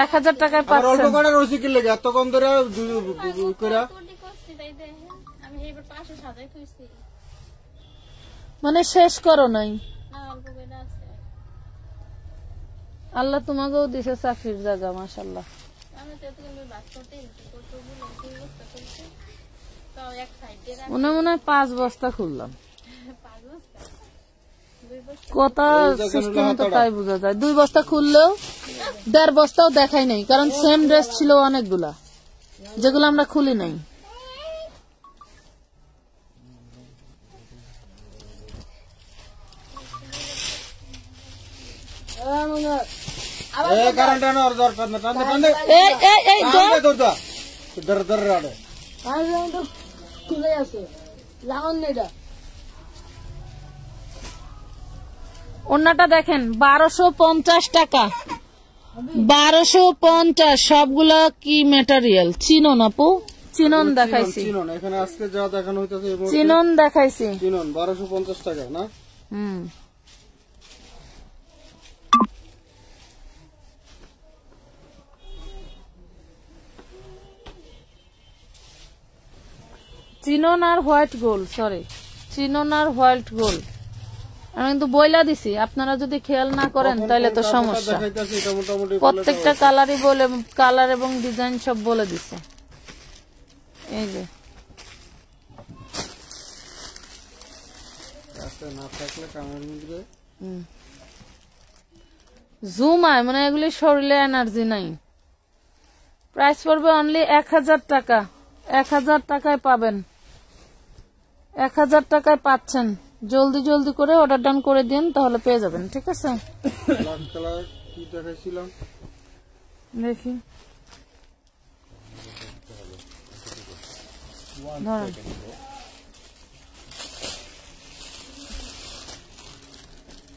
Speaker 1: 1000 টাকায় পাচ্ছেন।
Speaker 2: এত কম ধরে
Speaker 1: মানে শেষ করো নাই। আল্লাহ তোমাকেও দিছে চাকরির জায়গা, মাশাআল্লাহ। মনে মনে হয় 5 বস্তা খুললাম, কথা সিস্টেম তো তাই বোঝা যায়। 2 বস্তা খুললেও 1.5 বস্তাও দেখাই নাই, কারণ সেম ড্রেস ছিল অনেকগুলা, যেগুলো আমরা খুলি নাই। ওনাটা দেখেন 1250 টাকা, 1250। সবগুলা কি ম্যাটেরিয়াল? চিনন আপু, চিনন দেখাইছি,
Speaker 2: এখানে আজকে যা দেখানো হইতেছে
Speaker 1: চিনন দেখাইছি,
Speaker 2: চিনন 1250 টাকা না?
Speaker 1: চিনন আর হোয়াইট গোল্ড, সরি চিনন আর হোয়াইট গোল্ড। আমি কিন্তু বইলা দিছি, আপনারা যদি খেয়াল না করেন তাহলে তো সমস্যা। প্রত্যেকটা কালারই বলে, কালার এবং ডিজাইন সব বলে দিছে। এই যে জুম আয়, মানে এগুলি শরীরে এনার্জি নাই। প্রাইস পড়বে অনলি 1000 টাকা। 1000 টাকায় পাবেন, 1000 টাকায় পাচ্ছেন। জলদি জলদি করে অর্ডার ডান করে দিন, তাহলে পেয়ে যাবেন। ঠিক আছে, দেখি ধরেন।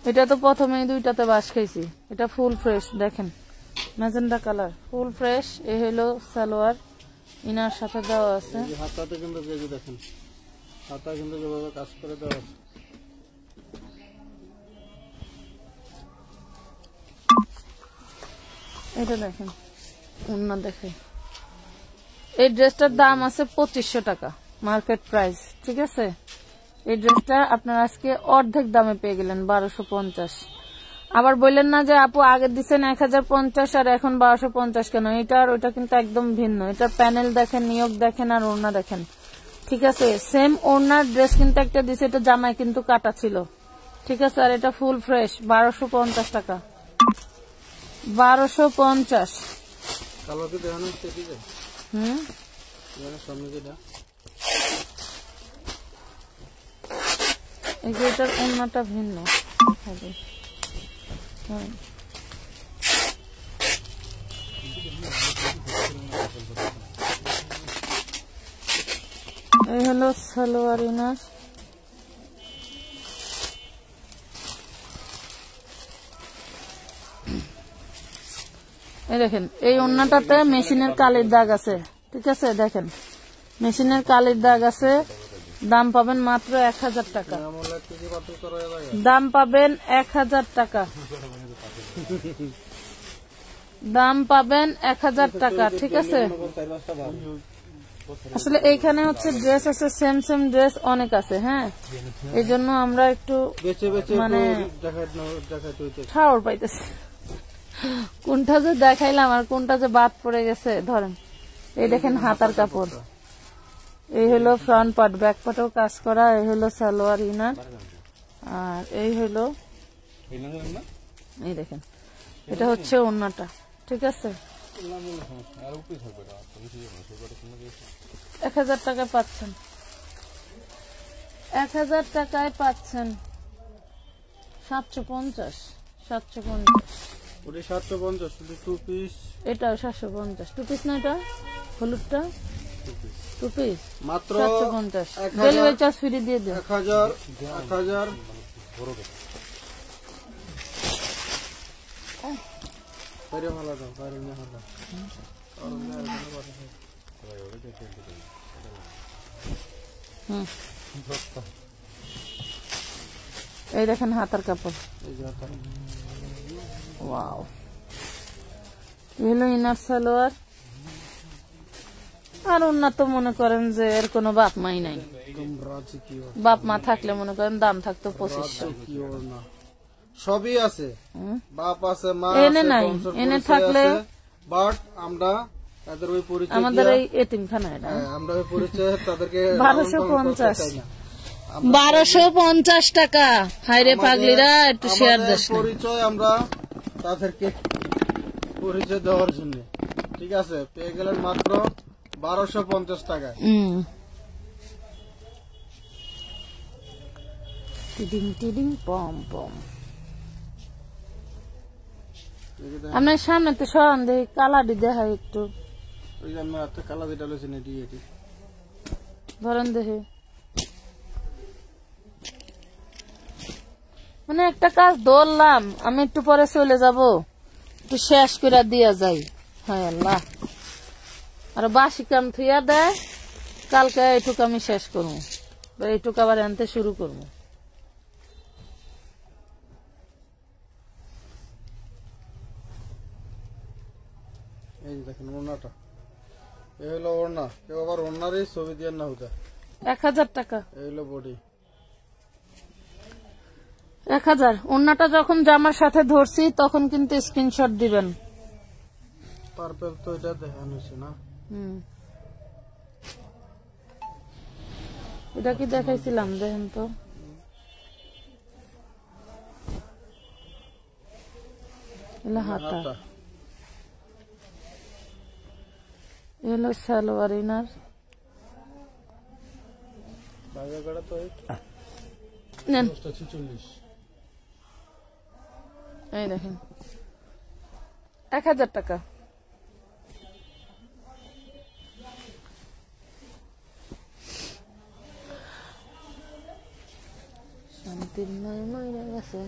Speaker 1: এটা তো প্রথমেই 2টাতে বাস খাইছি। এটা ফুল ফ্রেশ, দেখেন ম্যাজেন্ডা কালার, ফুল ফ্রেশ। এ হলো সালোয়ার, ইনার সাথে দেওয়া আছে।
Speaker 2: হাতাতে কিন্তু দেখেন, হাতা কিন্তু যেভাবে কাজ করে দেওয়া আছে।
Speaker 1: এটা দেখেন, ওন্না দেখে। এই ড্রেসটার দাম আছে 2500 টাকা মার্কেট প্রাইস। ঠিক আছে, এই ড্রেসটা আপনারা আজকে অর্ধেক দামে পেয়ে গেলেন, 1250। আবার বললেন না যে আপু আগে দিচ্ছেন 1050 আর এখন 1250 কেন? এটা আর ওইটা কিন্তু একদম ভিন্ন। এটা প্যানেল দেখেন, নিয়োগ দেখেন, আর ওড়না দেখেন। ঠিক আছে, সেম ওড়নার ড্রেস কিন্তু একটা দিছে, এটা জামায় কিন্তু কাটা ছিল। ঠিক আছে, আর এটা ফুল ফ্রেশ, 1250 টাকা, 1250। এই যে এটার ওড়নাটা ভিন্ন হবে। এই হলো সালোয়ার ইনার। এই দেখেন, এই ওড়নাটাতে মেশিনের কালির দাগ আছে। ঠিক আছে, দেখেন মেশিনের কালির দাগ আছে। দাম পাবেন মাত্র 1000 টাকা। দাম পাবেন 1000 টাকা। দাম পাবেন 1000 টাকা। ঠিক আছে, আসলে এইখানে হচ্ছে ড্রেস আছে, সেম সেম ড্রেস অনেক আছে। হ্যাঁ, এই জন্য আমরা একটু মানে ঠাউর পাইতেছি, কোনটা যে দেখাইলাম আর কোনটা যে বাদ পড়ে গেছে। ধরেন, এই দেখেন হাতার কাপড়, এই হলো ফ্রন্ট পার্ট, ব্যাক পার্টেও কাজ করা। এই হলো সালোয়ার ইনার, আর এই হলো, এই দেখেন এটা হচ্ছে ওড়নাটা। ঠিক আছে, 1000 টাকায় পাচ্ছেন, 1000 টাকায় পাচ্ছেন। 750, 750,
Speaker 2: 750 শুধু 2 পিস।
Speaker 1: এটাও 750, 2 পিস না, এটা হলুদটা 2 পিস
Speaker 2: মাত্র
Speaker 1: 750। ডেলিভারি চার্জ ফ্রি দিয়ে দিন।
Speaker 2: 1000 বাইরে ভালো দাও, বাইরে নিয়ে ভালো।
Speaker 1: এই দেখেন হাতার কাপড়, ওয়াও। এই হলো ইনার সালোয়ার, আর ওনার তো মনে করেন যে এর কোনো বাপ মাই নাই,
Speaker 2: একদম রাজকীয়
Speaker 1: বাপ মা থাকলে মনে করেন দাম থাকতো 2500।
Speaker 2: রাজকীয় না, সবই আছে, বাপ আছে, মা
Speaker 1: এনে
Speaker 2: আছে,
Speaker 1: নাই,
Speaker 2: বংশের
Speaker 1: এনে
Speaker 2: পরিচয়
Speaker 1: থাকলে
Speaker 2: আছে, বাট আমরা তাদের ওই পরিচয়
Speaker 1: আমাদের
Speaker 2: দিয়া-
Speaker 1: এই এতিমখানা এটা
Speaker 2: হ্যাঁ, আমরা ওই পরিচয় তাদেরকে
Speaker 1: 1250
Speaker 2: চাই না।
Speaker 1: 1250 টাকা। হাইরে পাগলিরা একটু শেয়ার
Speaker 2: আমাদের
Speaker 1: দিস না।
Speaker 2: পরিচয় আমরা তাদেরকে পরিচয় দেওয়ার জন্য, ঠিক আছে, পেয়ে গেলেন মাত্র 1250 টাকায়।
Speaker 1: টিডিং টিডিং পম পম।
Speaker 2: এই যে দেখেন,
Speaker 1: আপনার সামনে তো সরান দেখি কালাডি দেখাই একটু,
Speaker 2: ওই যে আমরা একটা কালা যেটা লইছেন এটি এটি
Speaker 1: ধরেন দেখি। মানে একটা কাজ ধরলাম, আমি একটু পরে চলে যাব, একটু শেষ করে দিয়া যাই। হ্যাঁ আল্লাহ, আর বাসি কাম থুইয়া দেয়, কালকে এইটুকু আমি শেষ করবো, এইটুকু আবার আনতে শুরু করবো।
Speaker 2: এই যে দেখেন ওড়নাটা, এই হলো ওড়না, কেউ আবার ওড়নারই ছবি দিয়ে না হতে।
Speaker 1: 1000 টাকা।
Speaker 2: এই হলো বডি।
Speaker 1: 1000। ওড়নাটা যখন জামার সাথে ধরছি তখন কিন্তু স্ক্রিনশট দিবেন।
Speaker 2: পার্পল তো এটা দেখানো হয়েছে না,
Speaker 1: এটা কি দেখাইছিলাম দেখেন তো। এলো হাতা,
Speaker 2: হাতা।
Speaker 1: এলো সালোয়ার ইনার।
Speaker 2: বাইরে গড়া তো
Speaker 1: নেন,
Speaker 3: 46
Speaker 1: এই দেখেন 1000 টাকা। শান্তির নয় মরে গেছে।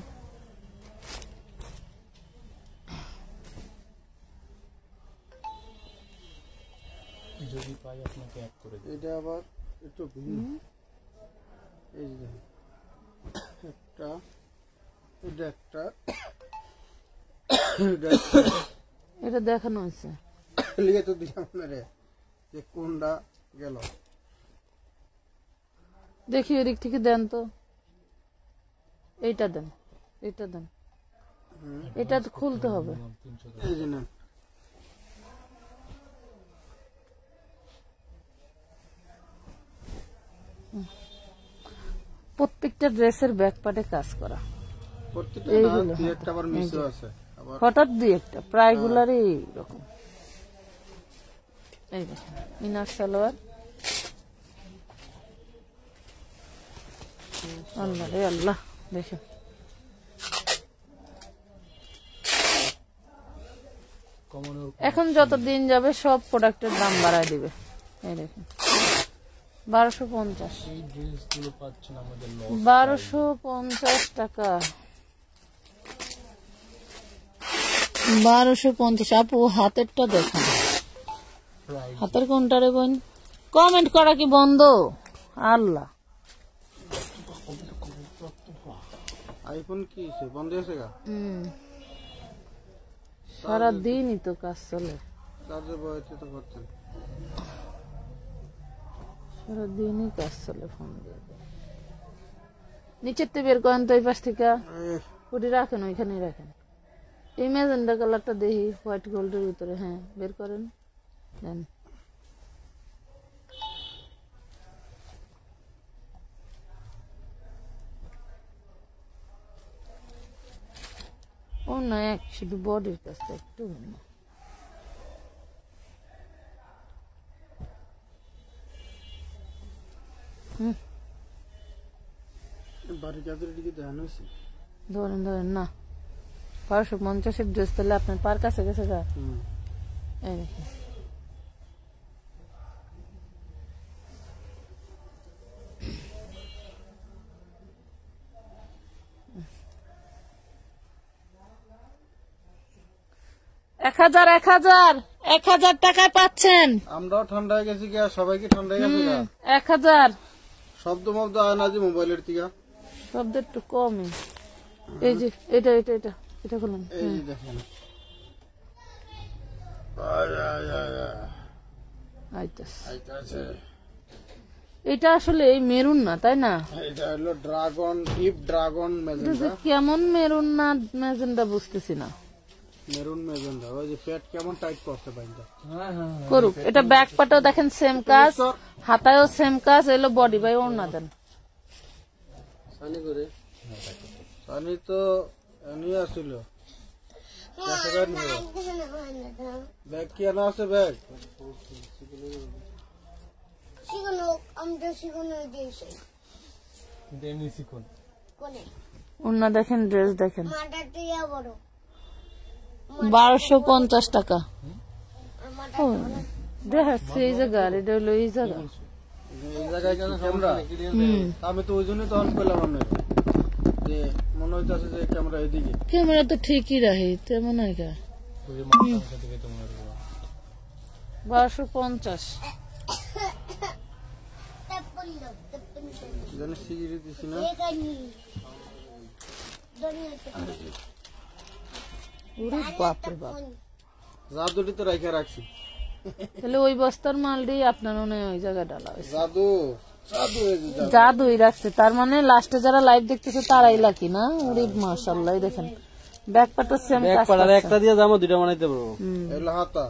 Speaker 3: যদি পাই আপনাকে অ্যাড করে দিই।
Speaker 2: এটা আবার একটু ভিন্ন। এই যে দেখেন, একটা এটা একটা এটা একটা।
Speaker 1: এটা দেখানো হয়েছে।
Speaker 2: লিখে তো দিলাম না রে, যে কোনটা গেল।
Speaker 1: দেখি এদিক থেকে দেন তো, এইটা দেন, এটা দেন, এটা তো খুলতে হবে।
Speaker 2: এই যে নেন,
Speaker 1: প্রত্যেকটা ড্রেসের ব্যাক পার্টে কাজ করা,
Speaker 2: প্রত্যেকটা
Speaker 1: এই
Speaker 2: না,
Speaker 1: হলো
Speaker 2: দুই একটা আবার মিসও আছে আবার।
Speaker 1: হঠাৎ দুই একটা, প্রায়গুলারই এইরকম। এই দেখেন ইনার সালোয়ার। আল্লাহ রে আল্লাহ, দেখেন এখন যত দিন যাবে সব প্রোডাক্টের দাম বাড়ায় দিবে। এই দেখেন 1250।
Speaker 3: এই ড্রেসগুলো পাচ্ছেন আমাদের
Speaker 1: 1250 টাকা। 1250। আপু হাতেরটা দেখেন, হাতের কোনটা রে বোন? কমেন্ট করা কি বন্ধ? আল্লাহ,
Speaker 2: আইফোন কি হয়েছে, বন্ধ হয়েছে গা?
Speaker 1: সারাদিনই তো কাজ চলে,
Speaker 2: চার্জে বয়েছে তো করছেন।
Speaker 1: সারাদিনই কাজ চলে ফোন দিয়ে। নিচের তো বের করেন তো, এই পাশ থেকে ওটি রাখেন, ওইখানেই রাখেন। এই ম্যাজেন্ডা কালারটা দেখি, হোয়াইট গোল্ডের ভিতরে। হ্যাঁ বের করেন, দেন। ও না, এক শুধু বডির কাজটা একটু ভিন্ন।
Speaker 2: বাড়ির কাজের দিকে দেখানো হয়েছে।
Speaker 1: ধরেন ধরেন না, 1250-এর ড্রেস তাহলে আপনার পার কাছে গেছে গা। এই দেখেন এক হাজার টাকায় পাচ্ছেন।
Speaker 2: আমরাও ঠান্ডা হয়ে গেছি কি, আর সবাই কি ঠান্ডা হয়ে গেছে গা?
Speaker 1: 1000।
Speaker 2: শব্দ মব্দ আয় না যে মোবাইলের থেকে।
Speaker 1: শব্দ একটু কমই। এই যে এটা এটা এটা এটা খুলুন।
Speaker 2: এই যে দেখেন, আয়, আয়, আয়, আয়। আইতাছে।
Speaker 1: এটা আসলে এই মেরুন না, তাই না?
Speaker 2: এটা হলো ড্রাগন, ডিপ ড্রাগন ম্যাজেন্ডা।
Speaker 1: কেমন মেরুন না ম্যাজেন্ডা বুঝতেছি না।
Speaker 2: মেরুন ম্যাজেন্ডা, ওই যে পেট কেমন টাইট করছে বাইন্দা।
Speaker 1: করুক। এটা ব্যাক পাটেও দেখেন সেম কাজ, হাতায়ও সেম কাজ, এলো বডি বাই ওড়না দেন।
Speaker 2: সানি তো নিয়ে আসছিল। ব্যাগ কি আনা আছে? ব্যাগ
Speaker 1: ওড়না দেখেন, ড্রেস দেখেন। 1250 টাকা। দেখাচ্ছে এই জায়গা, আর এটা হলো এই জায়গা।
Speaker 2: এই জায়গায় ক্যামেরা, আমি তো ওই জন্য তখন পেলাম আমি যে মনে হইতেছে যে ক্যামেরা এদিকে।
Speaker 1: ক্যামেরা তো ঠিকই রাখে, তেমন হয় কা। 1250।
Speaker 2: জানিস সিগিরি দিছি না?
Speaker 1: ওরে বাপরে বাপ।
Speaker 2: জাদুটি তো রাইখা রাখছি।
Speaker 1: তাহলে ওই বস্তার মাল দিয়ে আপনার মনে হয় ওই জায়গায় ডালা হয়েছে।
Speaker 2: জাদু জাদু
Speaker 1: জাদুই রাখছে, তার মানে লাস্টে যারা লাইভ দেখতেছে তারাই লাকি না? ওরে মাশাআল্লাহ, দেখেন ব্যাক পার্টও সেম কাজ করছে।
Speaker 3: একটা দিয়ে জামা দুইটা বানাইতে পারবো।
Speaker 2: এগুলো হাতা,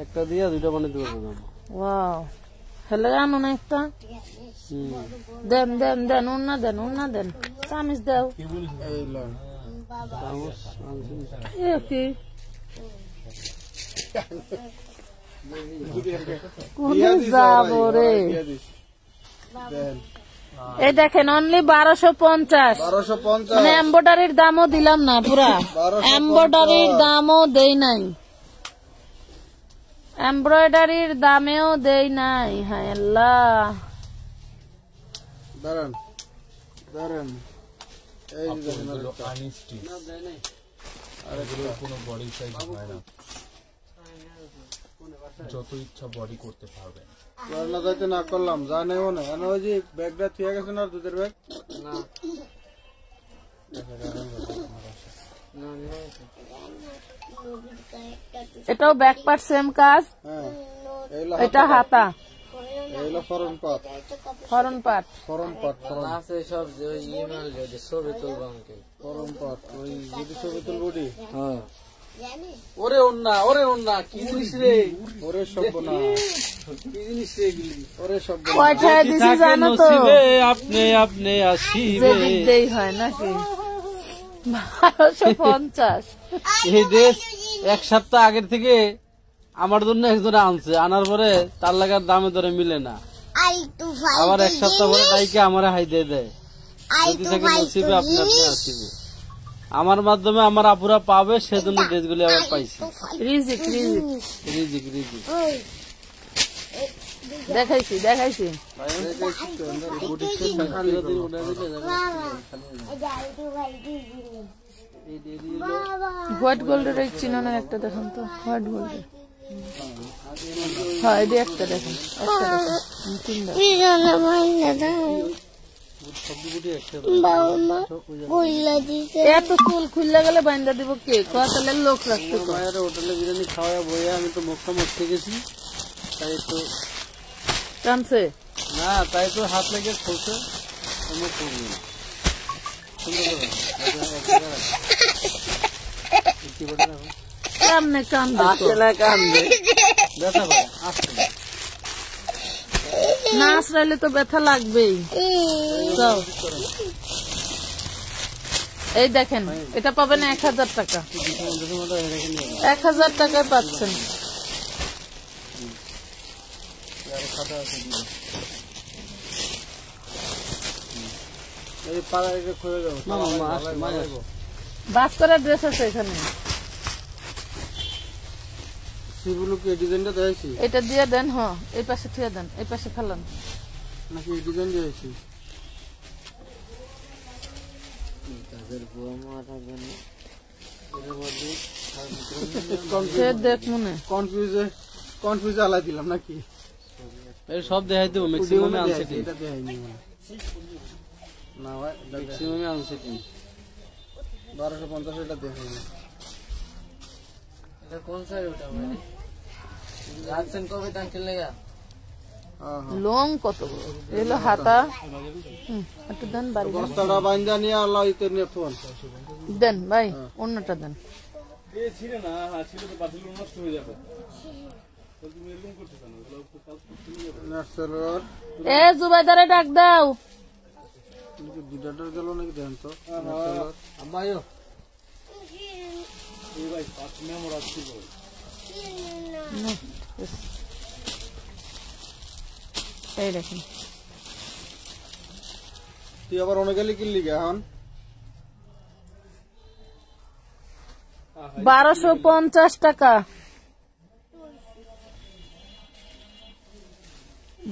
Speaker 3: একটা দিয়ে দুইটা বানাইতে পারবো।
Speaker 1: ওয়াও, হেলে আনো না একটা। দেন দেন দেন, ওড়না দেন, ওড়না দেন, চামিচ দাও।
Speaker 2: এই লন
Speaker 1: এ কি কোনে যাবো রে? এই দেখেন অনলি 1250।
Speaker 2: 1250
Speaker 1: মানে এমব্রয়ডারির দামও দিলাম না, পুরা এমব্রয়ডারির দামও দেই নাই, এমব্রয়ডারির দামেও দেই নাই। হায় আল্লাহ।
Speaker 2: দাঁড়ান দাঁড়ান, এই দেখেন
Speaker 3: কোনো বডি সাইজ হয় না, যত ইচ্ছা বডি করতে পারবেন।
Speaker 2: না যাইতে না করলাম, যা নেবো না। ওই যে ব্যাগটা থুয়ে গেছে না, দুধের ব্যাগ।
Speaker 1: এটাও ব্যাক পার্ট সেম কাজ।
Speaker 2: হ্যাঁ,
Speaker 1: এটা হাতা,
Speaker 2: এইগুলো ফরন পাট,
Speaker 1: ফরন পার্ট।
Speaker 2: ফরন পাট, ফরন
Speaker 4: আছে সব যে ওই ইমেল যদি ছবি তুলবো আমাকে।
Speaker 2: ফরন পাট, ওই যদি ছবি তুলবি।
Speaker 4: হ্যাঁ, ওরে ওন্না কি জিনিস রে?
Speaker 2: ওরে সব না,
Speaker 4: কি জিনিস রে এগুলি?
Speaker 2: ওরে সব
Speaker 1: কয়টায় দিছি জানো তো?
Speaker 3: আপনি আপনি আসিবে।
Speaker 1: যেদিক দেই হয় নাকি? 1250।
Speaker 3: এই ড্রেস এক সপ্তাহ আগের থেকে আমার জন্য একজন আনছে, আনার পরে তার লাগার দামে ধরে মিলে না, আবার এক সপ্তাহ পরে তাইকে আমার হাই দিয়ে দেয়। যদি থেকে নসিবে আপনি আপনি আসিবে, আমার মাধ্যমে আমার আপুরা পাবে, সেজন্য ড্রেসগুলি আবার পাইছি।
Speaker 1: রিজিক রিজিক
Speaker 3: রিজিক রিজিক
Speaker 1: দেখাইছি দেখাইছি। হোয়াইট গোল্ডের এই চিনানোর একটা দেখেন তো, হোয়াইট গোল্ডের। হ্যাঁ, এই একটা দেখেন, একটা দেখেন, তিনটা। এত চুল খুললে গেলে বাইন্দা দিব কে? তাহলে লোক রাখতে
Speaker 3: মায়ের হোটেলে বিরিয়ানি খাওয়া বইয়া আমি তো মুখটা মরতে গেছি, তাই তো
Speaker 1: টানছে
Speaker 3: না, তাই তো হাত লেগে খুলছে। মুখ করবি না,
Speaker 1: কেমনে কান্দে তো?
Speaker 3: কান্দে ব্যথা পায়, আসছে না।
Speaker 1: না আসরাইলে তো ব্যথা লাগবেই। যাও। এই দেখেন, এটা পাবেন 1000 টাকা, 1000 টাকায় পাচ্ছেন।
Speaker 2: এই পাড়া এটা খুলে যাবো।
Speaker 1: বাস করার ড্রেস আছে এখানে,
Speaker 2: সেগুলো কি ডিজাইনটা দেখাইছি
Speaker 1: এটা দিয়ে দেন। হ্যাঁ, এই পাশে থুয়ে দেন, এই পাশে ফেলান।
Speaker 2: নাকি এই ডিজাইন দিয়েছি?
Speaker 1: সে দেখ মনে
Speaker 2: কনফিউজ আলাই দিলাম নাকি?
Speaker 3: এই সব দেখাই দেবো, ম্যাক্সিমামে আনসেটিং,
Speaker 2: এটা দেখাইনি না ভাই,
Speaker 3: ম্যাক্সিমামে আনসেটিং।
Speaker 2: 1250 এটা দেখাইনি।
Speaker 4: এটা কোন সাইড ওটা ভাই? রাখছেন কবে তাঙ্কেল লাগা?
Speaker 1: লং কত বড়, এলো হাতা। একটু দেন বাড়ি দেন।
Speaker 2: বস্তাটা বাইন্দা নিয়ে আল্লাহ ইতে নিয়ে ফোন
Speaker 1: দেন ভাই, অন্যটা দেন।
Speaker 2: নার্সালোর
Speaker 1: এ জুবাইদারে ডাক দাও।
Speaker 2: দুটাটার গেল নাকি দেন তো।
Speaker 3: আব্বাইও
Speaker 1: এই দেখেন,
Speaker 2: তুই আবার অনেক গেলি কিনলি গে এখন?
Speaker 1: 1250 টাকা।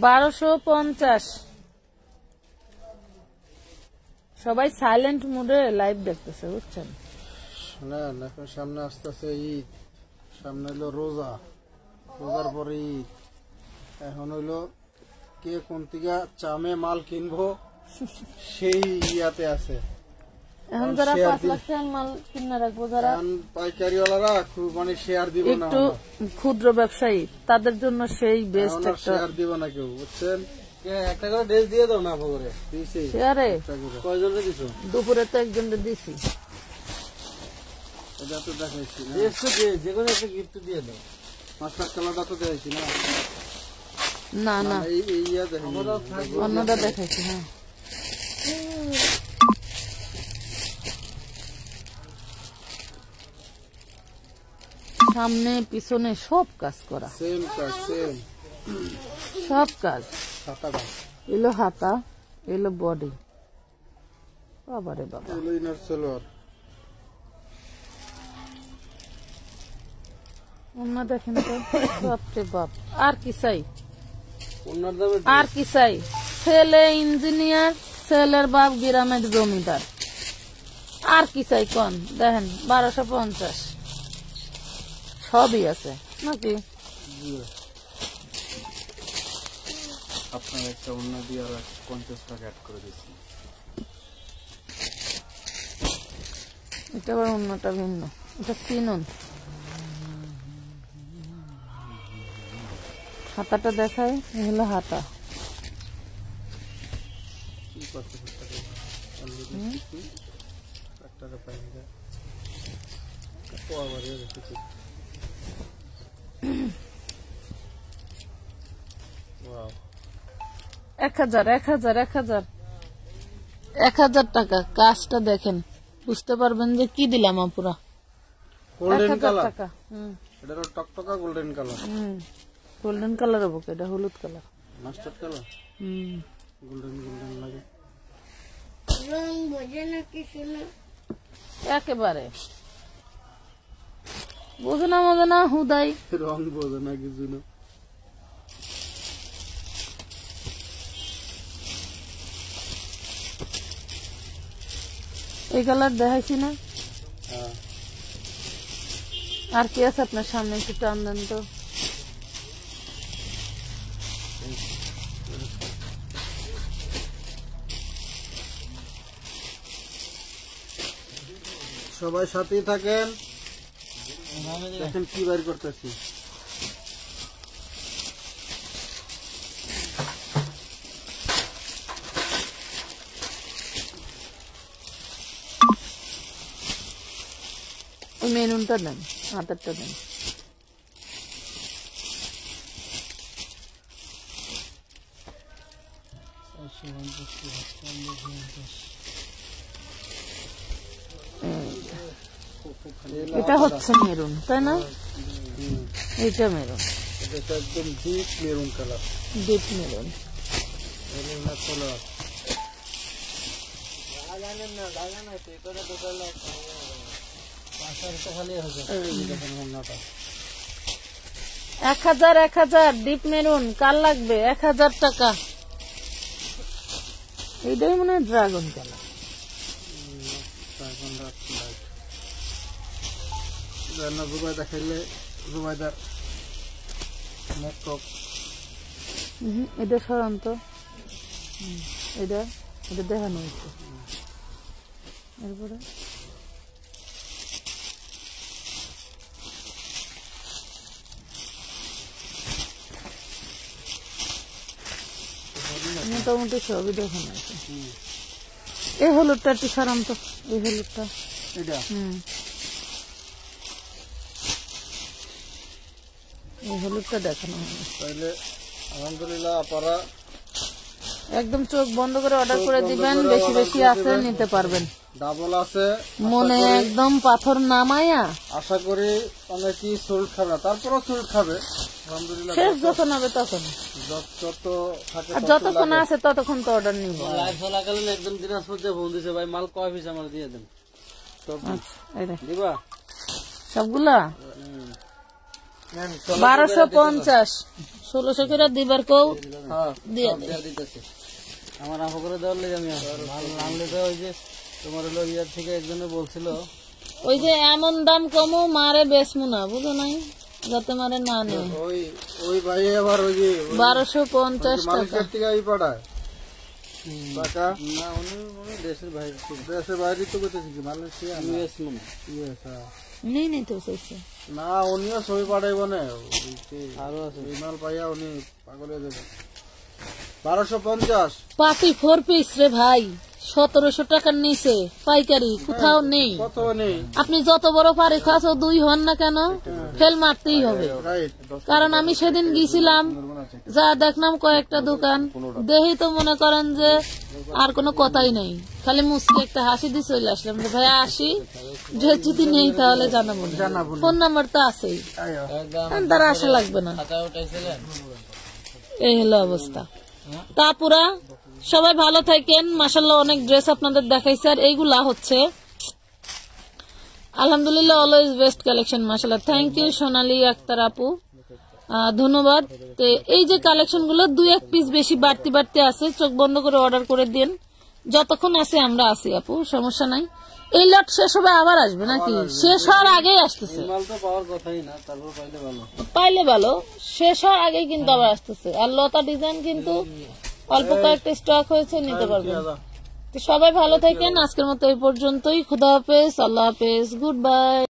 Speaker 1: 1250। সবাই সাইলেন্ট মোডে লাইভ দেখতেছে, বুঝছেন?
Speaker 2: শোনেন, এখন সামনে আসতেছে ঈদ, সামনে হইলো রোজা, রোজার পরে ঈদ। এখন হইলো কে কোন থেকে চামে মাল কিনবো সেই ইয়াতে আছে।
Speaker 1: এখন যারা 5 লাখ টাকার মাল কিনে রাখবো, যারা
Speaker 2: পাইকারিওয়ালারা খুব মানে শেয়ার দিব না,
Speaker 1: একটু ক্ষুদ্র ব্যবসায়ী, তাদের জন্য সেই বেস্ট একটা
Speaker 2: শেয়ার দিব না কেউ, বুঝছেন?
Speaker 3: একটা করে ড্রেস দিয়ে দাও না করে
Speaker 1: শেয়ারে।
Speaker 3: কয়জনকে দিছো?
Speaker 1: দুপুরে তো একজনকে দিছি।
Speaker 2: এটা তো দেখাইছি না,
Speaker 3: যে কোনো একটা গিফট দিয়ে দাও।
Speaker 2: মাস্টার কালারটা তো দেখাইছি না।
Speaker 1: না না,
Speaker 2: এই ইয়া দেখাইছি,
Speaker 1: অন্যটা দেখাইছি। হ্যাঁ, সামনে পিছনে সব কাজ করা,
Speaker 2: সেম কাজ, সেম
Speaker 1: সব কাজ।
Speaker 2: হাতাটা
Speaker 1: এলো হাতা, এলো বডি। বাবারে বাবা,
Speaker 2: এলো ইনার সালোয়ার।
Speaker 1: অন্য দেখেন তো, বাপরে বাপ। আর কি চাই,
Speaker 3: ওনার দামে
Speaker 1: আর কি চাই? ছেলে ইঞ্জিনিয়ার, ছেলের বাপ গ্রামের জমিদার, আর কি চাই কোন? দেখেন 1250, সবই আছে নাকি?
Speaker 2: আপনার একটা অন্য দিয়ে আর 50 টাকা অ্যাড করে দিচ্ছি।
Speaker 1: এটা আবার অন্যটা ভিন্ন, এটা চিনুন। হাতাটা দেখায়, এই হলো হাতা।
Speaker 2: Wow.
Speaker 1: 1000 টাকা। কাজটা দেখেন, বুঝতে পারবেন যে কি দিলাম আপুরা।
Speaker 2: গোল্ডেন
Speaker 1: 1000
Speaker 2: কালার,
Speaker 1: টাকা।
Speaker 2: এটা হলো টকটকা গোল্ডেন কালার।
Speaker 1: গোল্ডেন কালার হবে, এটা হলুদ colour.
Speaker 2: Master colour, golden golden লাগে।
Speaker 4: রং বোঝে না কিছু না,
Speaker 1: একেবারে বোঝে না হুদাই।
Speaker 2: রং বোঝে না কিছু না।
Speaker 1: এই কালার দেখাইছি না?
Speaker 2: হ্যাঁ,
Speaker 1: আর কি আছে আপনার সামনে? একটু টান দেন তো।
Speaker 2: সবাই সাথেই থাকেন, দেখেন কি বাইর করতেছি।
Speaker 1: ওই মেরুনটা দেন, হাতেরটা দেন। এটা হচ্ছে মেরুন, তাই না? এটা মেরুন,
Speaker 2: এটা একদম deep maroon colour,
Speaker 1: deep maroon. এক 1000 ডিপ মেরুন। কার লাগবে? 1000 টাকা। এইটাই মনে হয় ড্রাগন কালার।
Speaker 2: জুবাইদা খেললে জুবাইদার মেকআপ।
Speaker 1: এটা সাধারণত এটা দেখানো হয়েছে। এরপরে মোটামুটি সবই দেখুন আছে। এই হলুদটা একটু সারাম তো, এই হলুদটা
Speaker 2: এটা
Speaker 1: এই হলুদটা দেখানো হয়।
Speaker 2: তাহলে আলহামদুলিল্লাহ আপনারা
Speaker 1: একদম চোখ বন্ধ করে অর্ডার করে দিবেন, বেশি বেশি আছে নিতে পারবেন।
Speaker 2: ডাবল আছে,
Speaker 1: মনে একদম পাথর নামায়া
Speaker 2: আশা করি অনেকেই সোল্ট খাবে না, তারপরও সোল্ট খাবে আলহামদুলিল্লাহ।
Speaker 1: শেষ যখন হবে তখন,
Speaker 2: যত থাকে
Speaker 1: আর যতক্ষণ আছে ততক্ষণ তো অর্ডার নিব।
Speaker 3: লাইভ চলাকালীন একদম দিনাজপুর দিয়ে ফোন দিছে, ভাই মাল কয় পিস আমার দিয়ে দেন।
Speaker 1: আচ্ছা এই দেখ
Speaker 3: দিবা
Speaker 1: সবগুলা 1250 1600 করে দিবার কও দিয়ে
Speaker 3: দিতেছে আমার আফা করে দেওয়ার লেগে আমি মাল আনলে তো ওই যে তোমার হলো ইয়ার থেকে একজনে বলছিল
Speaker 1: ওই যে এমন দাম কমও মারে বেচমু না, বুঝো নাই, যাতে মারে না নেই।
Speaker 2: ওই ভাই আবার ওই যে
Speaker 1: 1250 টাকা
Speaker 2: মালিকের থেকে এই পাঠায় টাকা
Speaker 3: না, উনি দেশের বাইরে
Speaker 2: দেশের বাইরে তো করতেছি কি মালয়েশিয়া
Speaker 3: ইউএস মনে
Speaker 2: ইয়েস
Speaker 1: নেই তো চাইছে
Speaker 2: না, উনিও ছবি পাঠাইব না,
Speaker 3: আরো আছে
Speaker 2: এই মাল পাইয়া উনি পাগল হয়ে যাবেন। 1250
Speaker 1: পাটি 4 পিস রে ভাই, 1700 টাকার নিচে পাইকারি কোথাও নেই।
Speaker 2: কত নেই
Speaker 1: আপনি যত বড় পারি খাসো 2 হন না কেন, ফেল মারতেই হবে।
Speaker 2: রাইট।
Speaker 1: কারণ আমি সেদিন গেছিলাম, যা দেখলাম কয়েকটা দোকান, দেখি তো মনে করেন যে আর কোনো কথাই নেই, খালি মুসকে একটা হাসি দিয়ে চলে আসলাম যে ভাই আসি, ড্রেস যদি নেই তাহলে জানাবো, ফোন নাম্বার তো আছেই, তারা আসা লাগবে না। এই হলো অবস্থা। তা পুরা সবাই ভালো থাকেন, মাশাআল্লাহ অনেক ড্রেস আপনাদের দেখাইছে, আর এইগুলা হচ্ছে আলহামদুলিল্লাহ অলওয়েজ বেস্ট কালেকশন মাশাআল্লাহ। থ্যাংক ইউ সোনালী আক্তার আপু, ধন্যবাদ। এই যে কালেকশন গুলো 2-1 পিস বেশি বাড়তি বাড়তি আছে, চোখ বন্ধ করে অর্ডার করে দিন, যতক্ষণ আছে আমরা আছি আপু, সমস্যা নাই। এই লট শেষ হবে আবার আসবে নাকি, শেষ হওয়ার আগেই আসতেছে,
Speaker 3: মাল তো পাওয়ার কথাই না, তারপর পাইলে ভালো,
Speaker 1: পাইলে ভালো, শেষ হওয়ার আগেই কিন্তু আবার আসতেছে। আর লতা ডিজাইন কিন্তু অল্প কয়েকটা স্টক হয়েছে, নিতে পারবেন। তো সবাই ভালো থাকেন, আজকের মতো এই পর্যন্তই, খুদা হাফেজ, আল্লাহ হাফেজ, গুড বাই।